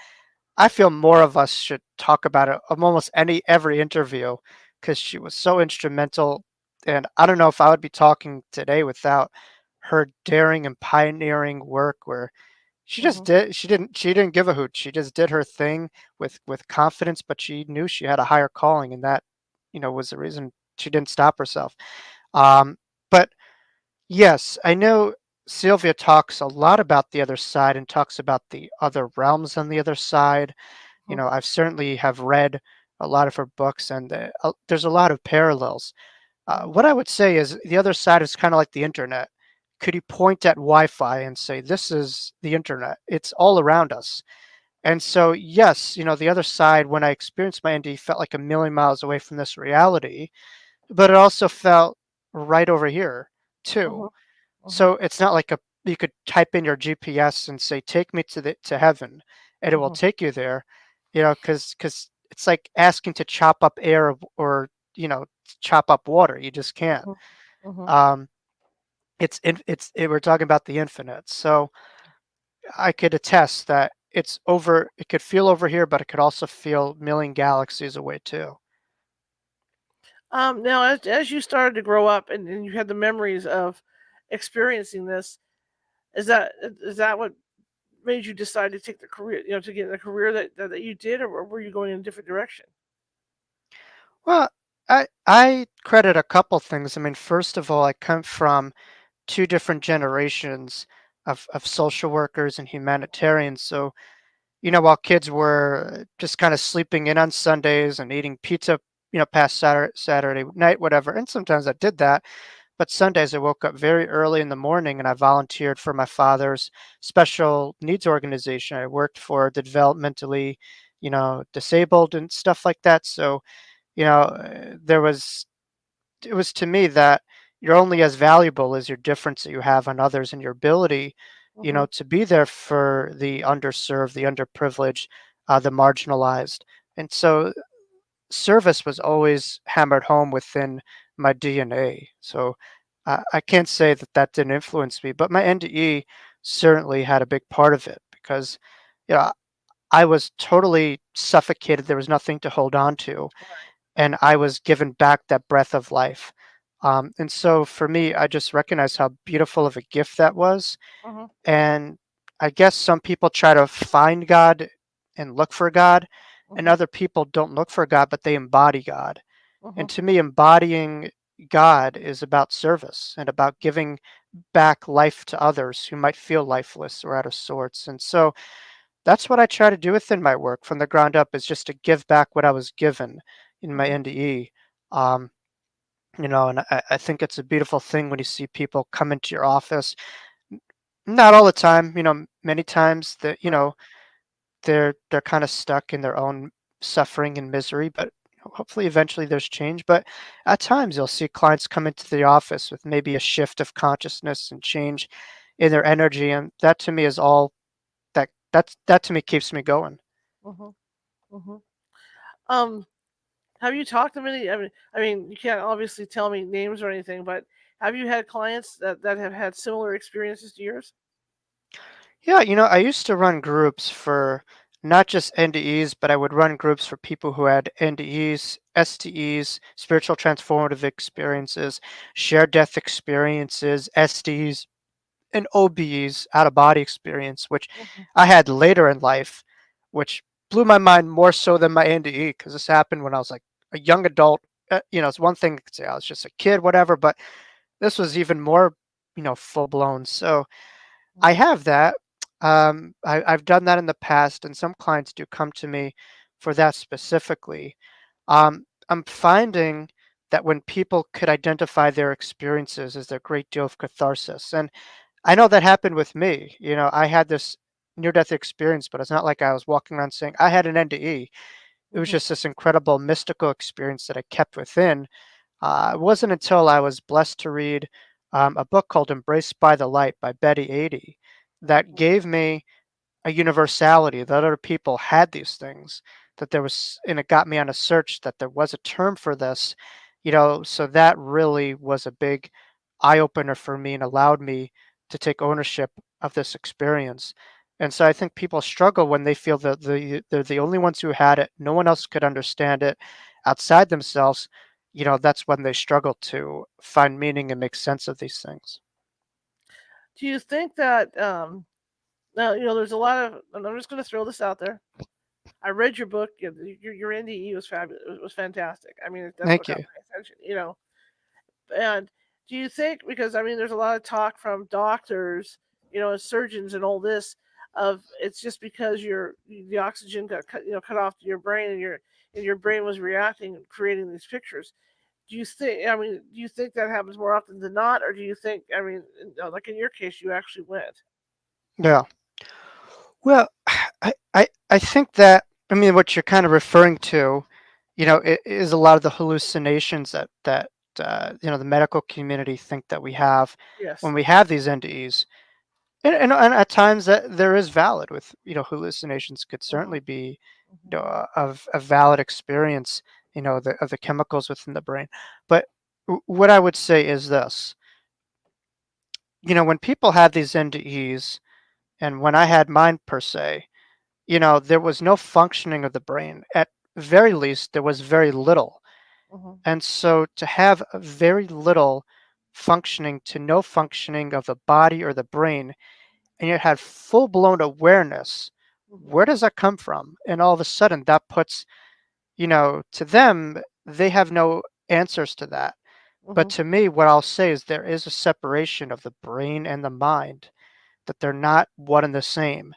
I feel more of us should talk about it of almost every interview because she was so instrumental. And I don't know if I would be talking today without her daring and pioneering work where Hmm. she didn't give a hoot. She just did her thing with confidence, but she knew she had a higher calling, and that, was the reason she didn't stop herself. But yes, I know Sylvia talks a lot about the other side and talks about the other realms on the other side. I've certainly have read a lot of her books, and there's a lot of parallels. Hmm. What I would say is the other side is kind of like the internet. Could you point at Wi-Fi and say, "This is the internet. It's all around us." And so, yes, the other side, when I experienced my NDE, felt like a million miles away from this reality, but it also felt right over here too. Hmm. Hmm. So it's not like you could type in your GPS and say, "Take me to heaven," and it will Hmm. take you there, because it's like asking to chop up air or chop up water. You just can't. Hmm. Hmm. Um, we're talking about the infinite. So I could attest that it could feel over here, but it could also feel million galaxies away too. Now, as you started to grow up and you had the memories of experiencing this, is that what made you decide to take the career, to get in the career that you did, or were you going in a different direction? Well, I credit a couple things. I mean, first of all, I come from two different generations of social workers and humanitarians. So, while kids were just kind of sleeping in on Sundays and eating pizza, past Saturday night, whatever. And sometimes I did that. But Sundays, I woke up very early in the morning and I volunteered for my father's special needs organization. I worked for the developmentally, disabled and stuff like that. So, it was to me that you're only as valuable as your difference that you have on others and your ability, Mhm. to be there for the underserved, the underprivileged, the marginalized. And so service was always hammered home within my DNA. So I can't say that that didn't influence me, but my NDE certainly had a big part of it because, you know, I was totally suffocated. There was nothing to hold on to, Right. and I was given back that breath of life. And so for me, I just recognize how beautiful of a gift that was. Mhm. And I guess some people try to find God and look for God, and Mhm. other people don't look for God, but they embody God. And Mhm. to me, embodying God is about service and about giving back life to others who might feel lifeless or out of sorts. And so that's what I try to do within my work from the ground up, is just to give back what I was given in my Mhm. NDE. Um, and I think it's a beautiful thing when you see people come into your office. Not all the time, many times that, Right. they're kind of stuck in their own suffering and misery, but hopefully eventually there's change. But at times you'll see clients come into the office with maybe a shift of consciousness and change in their energy, and that to me is all that to me keeps me going. Mhm. Mhm. Um, have you talked to many? I mean, you can't obviously tell me names or anything, but have you had clients that have had similar experiences to yours? Yeah, I used to run groups for not just NDEs, but I would run groups for people who had NDEs, STEs, spiritual transformative experiences, shared death experiences, SDs, and OBEs, out of body experience, which Mhm. I had later in life, which blew my mind more so than my NDE, because this happened when I was like a young adult. It's one thing to say I was just a kid, whatever, but this was even more, full blown. So I Mhm. have that. I've done that in the past, and some clients do come to me for that specifically. I'm finding that when people could identify their experiences, is there a great deal of catharsis. And I know that happened with me. I had this near death experience, but it's not like I was walking around saying I had an NDE. It was Mhm. just this incredible mystical experience that I kept within. It wasn't until I was blessed to read a book called Embraced by the Light by Betty Adie that Mhm. gave me a universality that other people had these things, that there was, and it got me on a search that there was a term for this. So that really was a big eye opener for me and allowed me to take ownership of this experience. And so I think people struggle when they feel that they're the only ones who had it, no one else could understand it outside themselves. That's when they struggle to find meaning and make sense of these things. Do you think that now there's a lot of, and I'm just going to throw this out there. I read your book. Your NDE was fabulous. It was fantastic. I mean, that's what Thank got you. my attention. And do you think, because I mean, there's a lot of talk from doctors, and surgeons and all this, of it's just because the oxygen got cut off to your brain, and your brain was reacting and creating these pictures. Do you think? I mean, do you think that happens more often than not, or do you think? I mean, like in your case, you actually went. Yeah. Well, I think that, I mean, what you're kind of referring to, is a lot of the hallucinations that the medical community think that we have when Yes. we have these NDEs. And at times that there is valid with, hallucinations could Mhm. certainly be, Mhm. of a valid experience, of the chemicals within the brain. But what I would say is this, when people have these NDEs, and when I had mine per se, there was no functioning of the brain. At very least, there was very little. Mhm. And so to have a very little functioning to no functioning of the body or the brain, and yet have full blown awareness, Mhm. where does that come from? And all of a sudden, that puts, to them, they have no answers to that. But Mhm. to me, what I'll say is there is a separation of the brain and the mind, that they're not one and the same.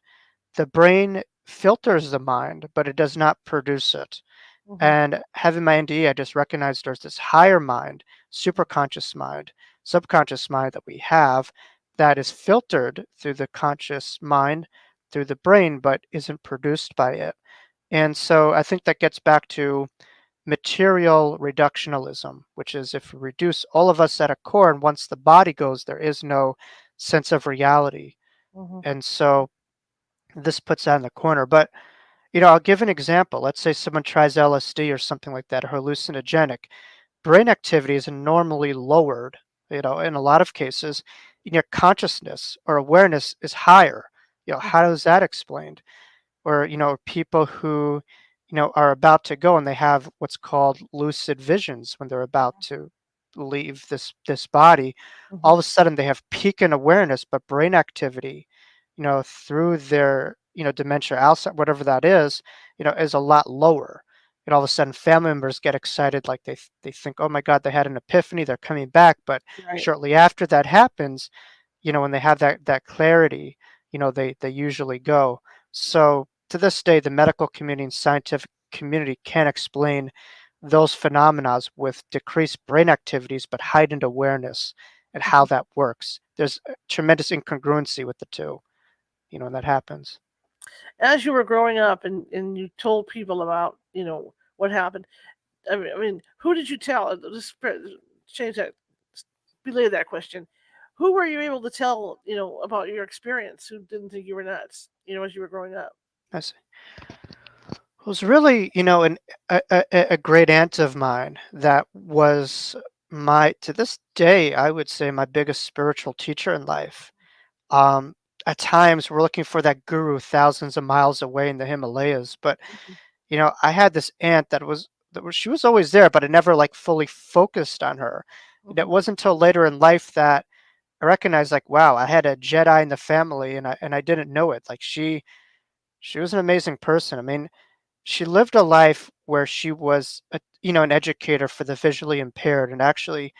The brain filters the mind, but it does not produce it. Mhm. And having my NDE, I just recognized there's this higher mind, superconscious mind, subconscious mind that we have that is filtered through the conscious mind, through the brain, but isn't produced by it. And so I think that gets back to material reductionism, which is if we reduce all of us at a core, and once the body goes, there is no sense of reality. Mhm. And so this puts that in the corner. But I'll give an example. Let's say someone tries LSD or something like that, or hallucinogenic. Brain activity is normally lowered, in a lot of cases, and your consciousness or awareness is higher. Mhm. How is that explained? Or, people who, are about to go and they have what's called lucid visions when they're about to leave this body, all Mhm. of a sudden they have peak in awareness, but brain activity, through their, dementia, Alzheimer's, whatever that is a lot lower. And all of a sudden, family members get excited, like they think, oh my God, they had an epiphany, they're coming back. But Right. shortly after that happens, when they have that clarity, they usually go. So to this day, the medical community and scientific community can't explain those phenomena with decreased brain activities, but heightened awareness and how Mhm. that works. There's a tremendous incongruency with the two, when that happens. As you were growing up and you told people about, what happened, I mean, who did you tell? Change that, relay that question. Who were you able to tell, about your experience? Who didn't think you were nuts, as you were growing up? I see. It was really, a great aunt of mine that was to this day, I would say, my biggest spiritual teacher in life. Um, at times, we're looking for that guru thousands of miles away in the Himalayas, but Mhm. I had this aunt she was always there, but I never like fully focused on her. And it Mhm. wasn't until later in life that I recognized, like, wow, I had a Jedi in the family, and I didn't know it. Like she was an amazing person. I mean, she lived a life where she was an educator for the visually impaired, and actually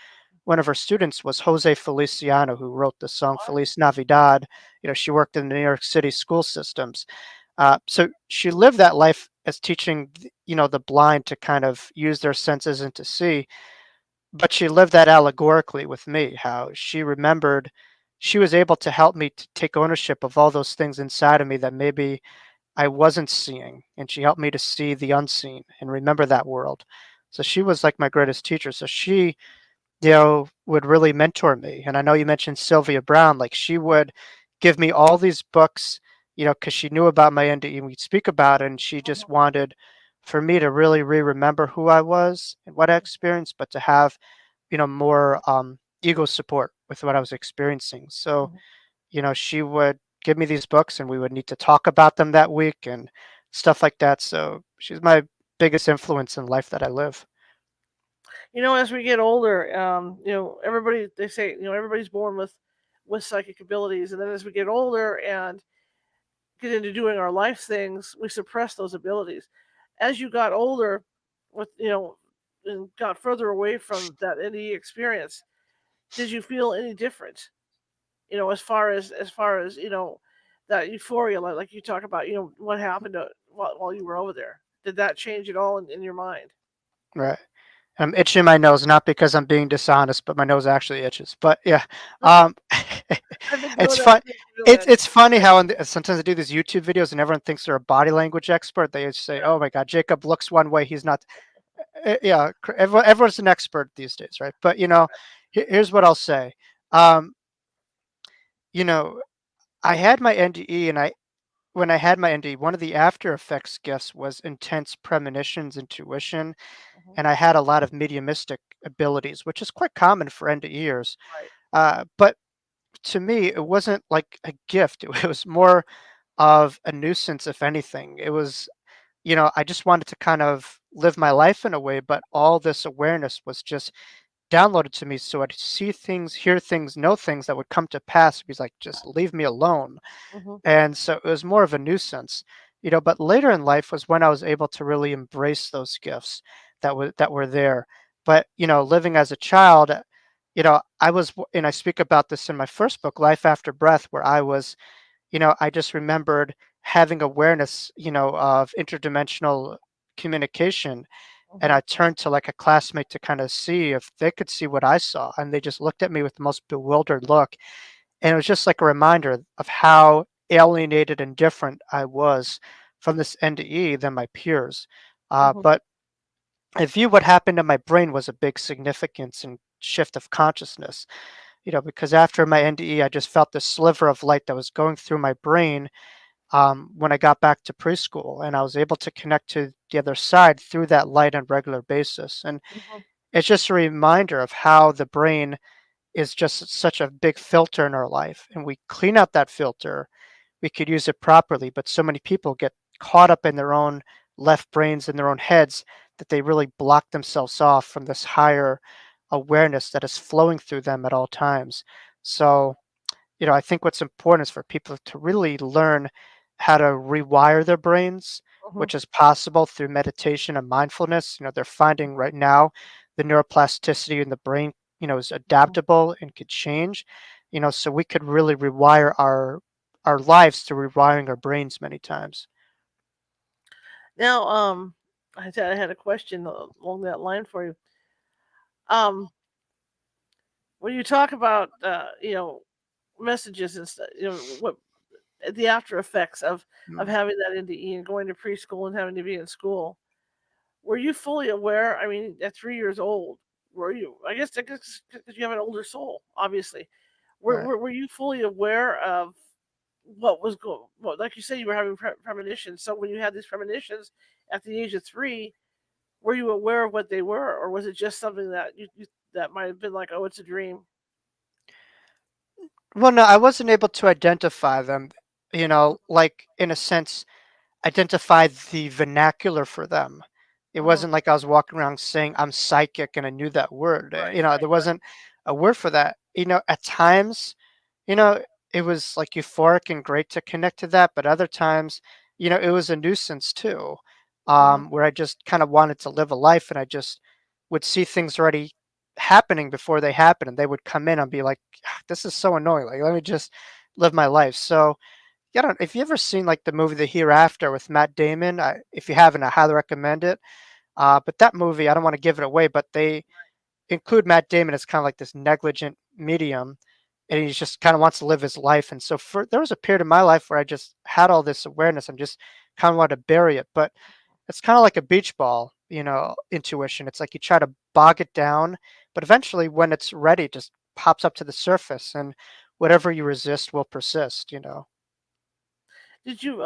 one of her students was Jose Feliciano, who wrote the song What? Feliz Navidad. She worked in the New York City school systems. So she lived that life as teaching, the blind to kind of use their senses and to see. But she lived that allegorically with me, how she was able to help me to take ownership of all those things inside of me that maybe I wasn't seeing. And she helped me to see the unseen and remember that world. So she was like my greatest teacher. So she would really mentor me. And I know you mentioned Sylvia Brown, like she would give me all these books, because she knew about my NDE and we'd speak about it. And she just Mhm. wanted for me to really remember who I was and what I experienced, but to have, more ego support with what I was experiencing. So, Mhm. she would give me these books and we would need to talk about them that week and stuff like that. So she's my biggest influence in life that I live. As we get older, everybody, they say, everybody's born with psychic abilities, and then as we get older and get into doing our life things, we suppress those abilities. As you got older, with and got further away from that NDE experience, did you feel any different? As far as that euphoria, like you talk about, what happened while you were over there. Did that change at all in your mind? Right. I'm itching my nose, not because I'm being dishonest, but my nose actually itches. But yeah, um, I've been it's doing that fun. too, for real, It's funny how sometimes I do these YouTube videos and everyone thinks they're a body language expert. They just say, "Oh my God, Jacob looks one way, he's not." Yeah, everyone's an expert these days, right? But here's what I'll say. Um, you know, I had my NDE, and when I had my NDE, one of the after effects gifts was intense premonitions, intuition, Mhm. and I had a lot of mediumistic abilities, which is quite common for NDEers. Right. But to me, it wasn't like a gift. It was more of a nuisance, if anything. It was, I just wanted to kind of live my life in a way, but all this awareness was just downloaded to me. So I'd see things, hear things, know things that would come to pass. He's like, just leave me alone. Mhm. And so it was more of a nuisance, but later in life was when I was able to really embrace those gifts that were there. But, living as a child, and I speak about this in my first book, Life After Breath, where I just remembered having awareness, of interdimensional communication. And Mhm. I turned to like a classmate to kind of see if they could see what I saw. And they just looked at me with the most bewildered look. And it was just like a reminder of how alienated and different I was from this NDE than my peers. Mhm. But I view what happened in my brain was a big significance and shift of consciousness, because after my NDE, I just felt this sliver of light that was going through my brain when I got back to preschool. And I was able to connect to the other side through that light on a regular basis. And Mhm. it's just a reminder of how the brain is just such a big filter in our life. And we clean out that filter, we could use it properly. But so many people get caught up in their own left brains in their own heads that they really block themselves off from this higher, awareness that is flowing through them at all times. So, I think what's important is for people to really learn how to rewire their brains, Mhm. which is possible through meditation and mindfulness. They're finding right now the neuroplasticity in the brain, is Mhm. adaptable and could change. So we could really rewire our lives through rewiring our brains many times. Now, I had a question along that line for you. Um, when you talk about messages and stuff, what the after effects of Mm, having that NDE and going to preschool and having to be in school, were you fully aware? I mean, at 3 years old, were you? I guess because you have an older soul, obviously. Were, right. were, were you fully aware of what was going? Well, like you said, you were having premonitions. So when you had these premonitions at the age of 3, were you aware of what they were, or was it just something that you that might have been like, oh, it's a dream? Well, no, I wasn't able to identify them, like in a sense, identify the vernacular for them. It Hmm. wasn't like I was walking around saying I'm psychic and I knew that word. Right, There right, right. wasn't a word for that. At times, you know, it was like euphoric and great to connect to that, but other times, it was a nuisance too, Hmm. where I just kind of wanted to live a life and I just would see things already happening before they happen and they would come in and be like, "Ah, this is so annoying. Like, let me just live my life." So, yeah, I don't if you ever seen, like, the movie The Hereafter with Matt Damon, if you haven't, I highly recommend it. But that movie, I don't wanna give it away, but they include Matt Damon as kinda like this negligent medium, and he just kinda wants to live his life, and so there was a period in my life where I just had all this awareness and just kinda wanted to bury it, but it's kinda like a beach ball, intuition. It's like you try to bog it down, but eventually when it's ready, it just pops up to the surface, and whatever you resist will persist. Did you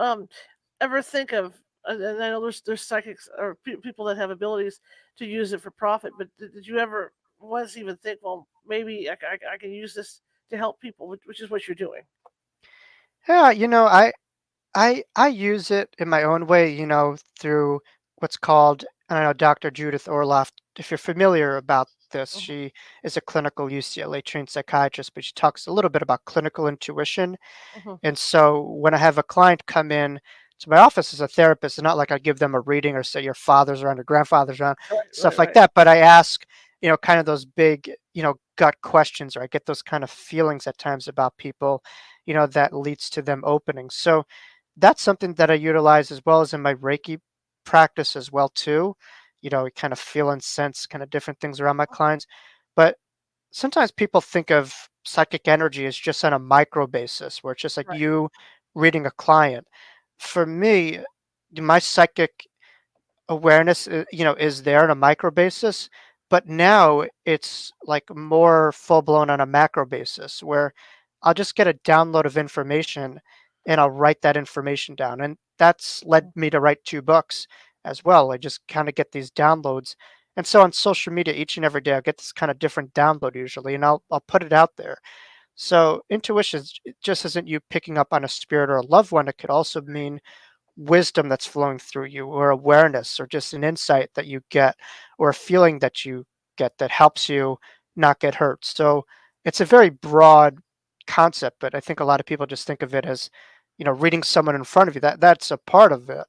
ever think of? And I know there's psychics or people that have abilities to use it for profit, but did you ever once even think, well, maybe I can use this to help people, which is what you're doing? Yeah, I use it in my own way, through what's called, I don't know, Dr. Judith Orloff, if you're familiar about this, Hmm. she is a clinical UCLA trained psychiatrist, but she talks a little bit about clinical intuition. Hmm. And so when I have a client come in to my office as a therapist, it's not like I give them a reading or say your father's around, your grandfather's around, Right, stuff right, like right. that. But I ask, kind of those big, gut questions, or I get those kind of feelings at times about people, that leads to them opening. So that's something that I utilize as well as in my Reiki practice as well too. Kind of feel and sense kind of different things around my clients. But sometimes people think of psychic energy as just on a micro basis, where it's just like Right. you reading a client. For me, my psychic awareness, is there on a micro basis, but now it's like more full blown on a macro basis where I'll just get a download of information and I'll write that information down. And that's led me to write 2 books as well. I just kind of get these downloads. And so on social media, each and every day, I get this kind of different download usually, and I'll put it out there. So intuition it just isn't you picking up on a spirit or a loved one. It could also mean wisdom that's flowing through you, or awareness, or just an insight that you get, or a feeling that you get that helps you not get hurt. So it's a very broad concept, but I think a lot of people just think of it as, reading someone in front of you. That's a part of it,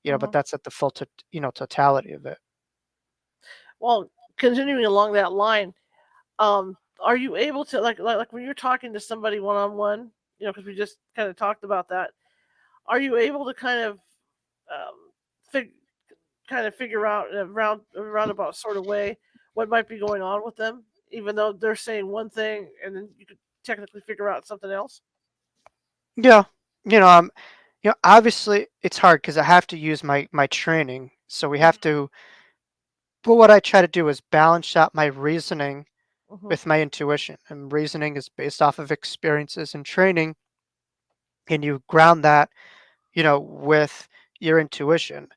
but Hmm. that's at the full, totality of it. Well, continuing along that line, are you able to like when you're talking to somebody one on one? Because we just kind of talked about that. Are you able to kind of um, fig- figure out in a roundabout sort of way what might be going on with them, even though they're saying one thing, and then you could technically figure out something else? Yeah, obviously it's hard because I have to use my training, so we have Hmm. to. But what I try to do is balance out my reasoning Hmm. with my intuition. And reasoning is based off of experiences and training, and you ground that, with your intuition.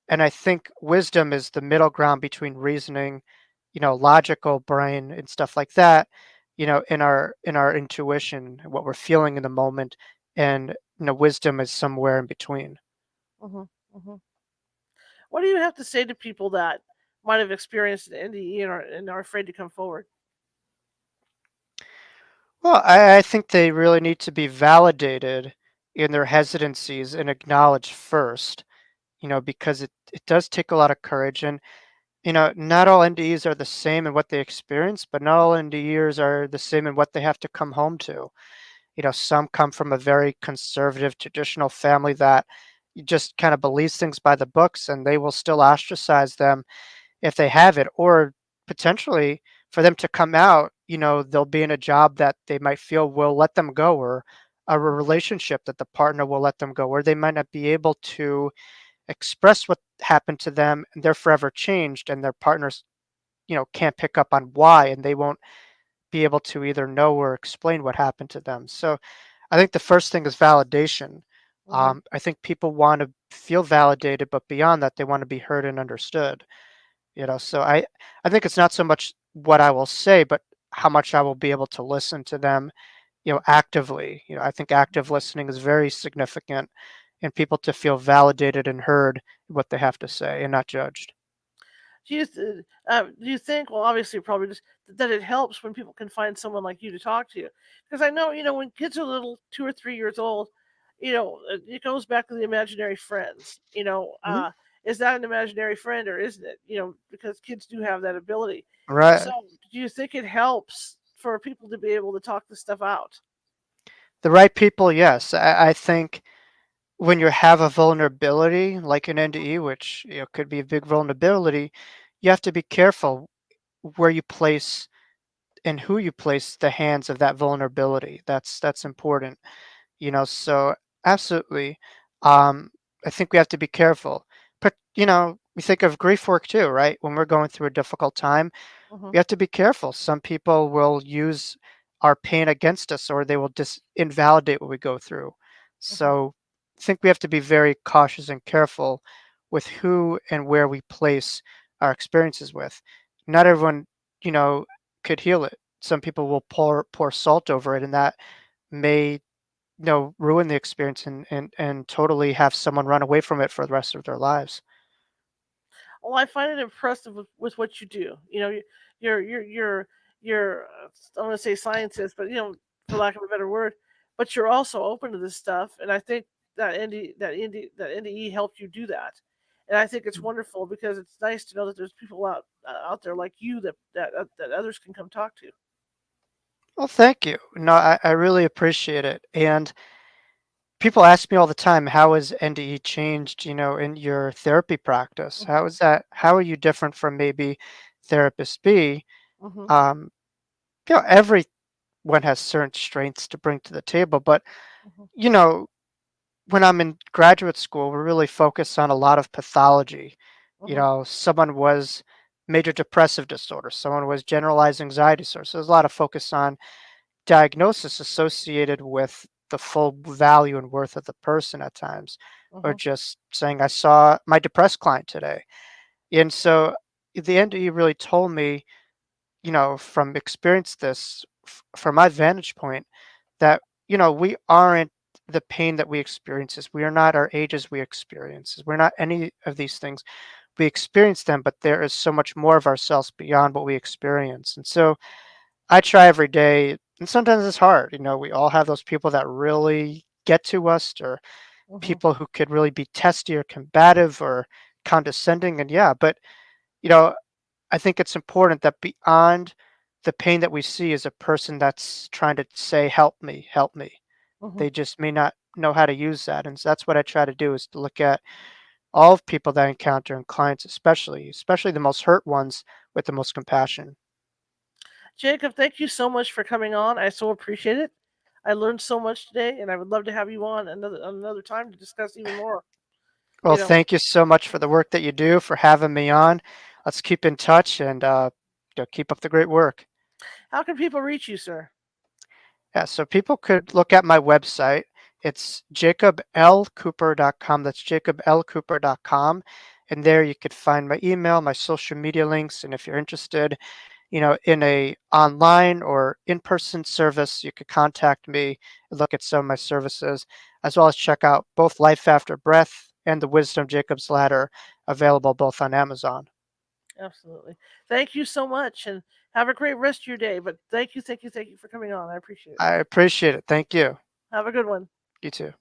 And I think wisdom is the middle ground between reasoning, logical brain and stuff like that, in our intuition, what we're feeling in the moment, and wisdom is somewhere in between. Hmm. Hmm. What do you have to say to people that might have experienced an NDE and are afraid to come forward? Well, I think they really need to be validated in their hesitancies and acknowledged first, because it does take a lot of courage. And, not all NDEs are the same in what they experience, but not all NDEers are the same in what they have to come home to. Some come from a very conservative, traditional family that just kind of believes things by the books, and they will still ostracize them if they have it, or potentially for them to come out, they'll be in a job that they might feel will let them go, or a relationship that the partner will let them go, or they might not be able to express what happened to them and they're forever changed, and their partners, can't pick up on why, and they won't be able to either know or explain what happened to them. So I think the first thing is validation. Hmm. I think people want to feel validated, but beyond that, they want to be heard and understood. So I think it's not so much what I will say, but how much I will be able to listen to them, actively. I think active listening is very significant, and people to feel validated and heard what they have to say and not judged. Do you think? Well, obviously, probably just that it helps when people can find someone like you to talk to, because I know when kids are little, 2 or 3 years old, it goes back to the imaginary friends. Mhm. Is that an imaginary friend or isn't it? Because kids do have that ability. So, Right. do you think it helps for people to be able to talk this stuff out? The right people, yes. I think when you have a vulnerability like an NDE, which could be a big vulnerability, you have to be careful where you place and who you place the hands of that vulnerability. That's important. So absolutely. I think we have to be careful. But we think of grief work too, right? When we're going through a difficult time, Hmm. we have to be careful. Some people will use our pain against us, or they will invalidate what we go through. Hmm. So I think we have to be very cautious and careful with who and where we place our experiences with. Not everyone, you know, could heal it. Some people will pour salt over it, and that may ruin the experience, and totally have someone run away from it for the rest of their lives. Well, I find it impressive with what you do. You're I want to say scientist, but for lack of a better word, but you're also open to this stuff, and I think that NDE helped you do that, and I think it's wonderful because it's nice to know that there's people out there like you that others can come talk to. Well, thank you. No, I really appreciate it. And people ask me all the time, how has NDE changed, in your therapy practice? Hmm. How are you different from maybe therapist B? Hmm. Um, everyone has certain strengths to bring to the table, but Hmm. you know, when I'm in graduate school, we're really focused on a lot of pathology. Hmm. Someone was major depressive disorder, someone was generalized anxiety disorder. So there's a lot of focus on diagnosis associated with the full value and worth of the person at times, or Hmm. just saying, I saw my depressed client today. And so the NDE really told me, from experience this, from my vantage point, that, we aren't the pain that we experiences. We are not our ages we experiences. We're not any of these things. We experience them, but there is so much more of ourselves beyond what we experience. And so I try every day, and sometimes it's hard. We all have those people that really get to us, or Hmm. people who could really be testy or combative or condescending. And yeah, but you know, I think it's important that beyond the pain that we see is a person that's trying to say, help me, help me. Hmm. They just may not know how to use that. And so that's what I try to do, is to look at all of people that I encounter, and clients especially the most hurt ones, with the most compassion. Jacob, thank you so much for coming on. I so appreciate it. I learned so much today, and I would love to have you on another time to discuss even more. Well, You know, thank you so much for the work that you do, for having me on. Let's keep in touch, and keep up the great work. how can people reach you, sir? Yeah, so people could look at my website. It's jacoblcooper.com. That's jacoblcooper.com. And there you could find my email, my social media links. And if you're interested, in a online or in-person service, you could contact me and look at some of my services, as well as check out both Life After Breath and the Wisdom Jacob's Ladder, available both on Amazon. Absolutely. Thank you so much, and have a great rest of your day. But thank you for coming on. I appreciate it. I appreciate it. Thank you. Have a good one. You too.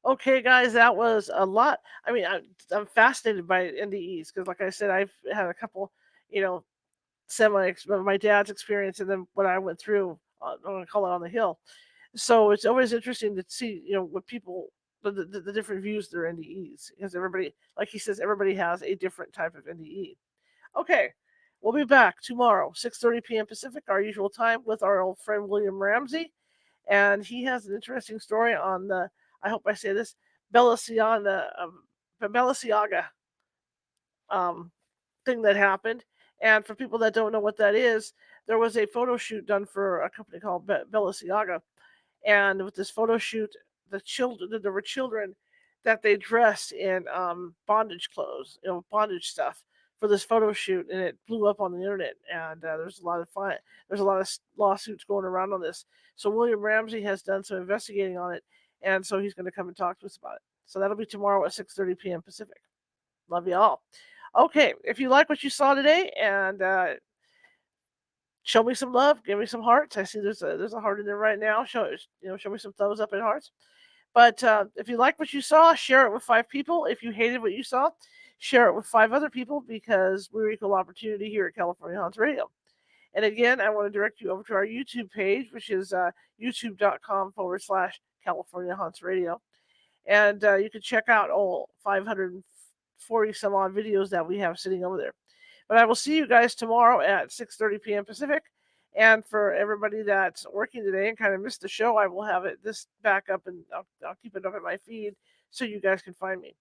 Okay, guys, that was a lot. I mean, I'm fascinated by NDEs because, like I said, I've had a couple, you know, semi my dad's experience and then what I went through. I'm gonna call it on the hill. So it's always interesting to see, what people the different views of their NDEs because everybody, like he says, everybody has a different type of NDE. Okay, we'll be back tomorrow, 6:30 p.m. Pacific, our usual time, with our old friend William Ramsey, and he has an interesting story on the. I hope I say this, Balenciaga um, thing that happened. And for people that don't know what that is, there was a photo shoot done for a company called Balenciaga, and with this photo shoot, there were children that they dressed in bondage clothes, bondage stuff for this photo shoot, and it blew up on the internet. And there's a lot of fun. There's a lot of lawsuits going around on this. So William Ramsey has done some investigating on it, and so he's going to come and talk to us about it. So that'll be tomorrow at 6:30 p.m. Pacific. Love you all. Okay, if you like what you saw today, and show me some love, give me some hearts. I see there's a heart in there right now. Show me some thumbs up and hearts. But if you like what you saw, share it with 5 people. If you hated what you saw, share it with 5 other people because we're equal opportunity here at California Haunts Radio. And again, I want to direct you over to our YouTube page, which is youtube.com/California Haunts Radio. And you can check out all 540 some odd videos that we have sitting over there. But I will see you guys tomorrow at 6:30 p.m. Pacific. And for everybody that's working today and kind of missed the show, I will have this back up, and I'll keep it up at my feed so you guys can find me.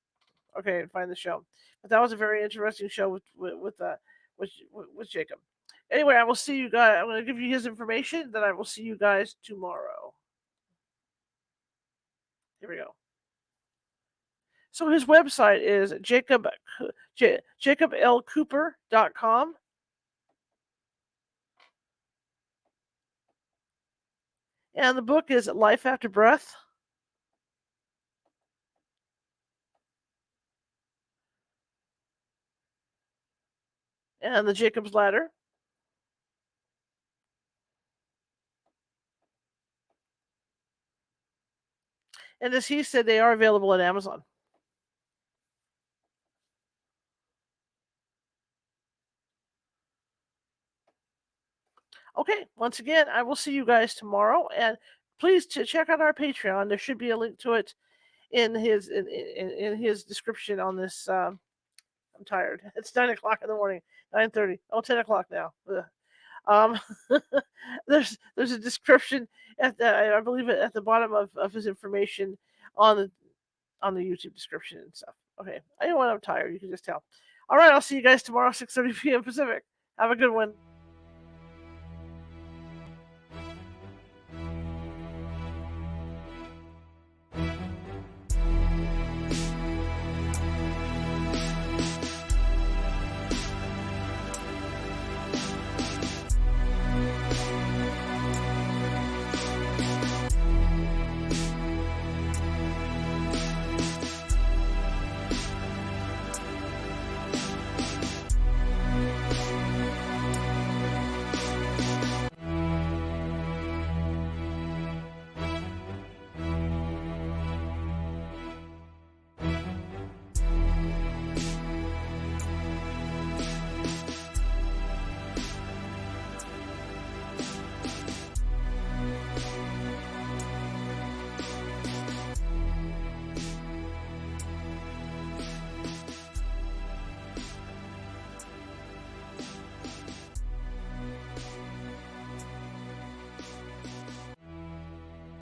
Okay, and find the show. But that was a very interesting show with Jacob. Anyway, I will see you guys. I'm going to give you his information. Then I will see you guys tomorrow. Here we go. So his website is jacoblcooper.com. And the book is Life After Breath. And the Jacob's Ladder. And as he said, they are available at Amazon. Okay, once again, I will see you guys tomorrow. And please check out our Patreon. There should be a link to it in his description on this. I'm tired. It's 9 o'clock in the morning. 9:30. Oh, 10 o'clock now. Ugh. Um, there's a description I believe at the bottom of his information on the YouTube description and stuff. Okay, I know when I'm tired. You can just tell. All right, I'll see you guys tomorrow, 6:30 p.m. Pacific. Have a good one.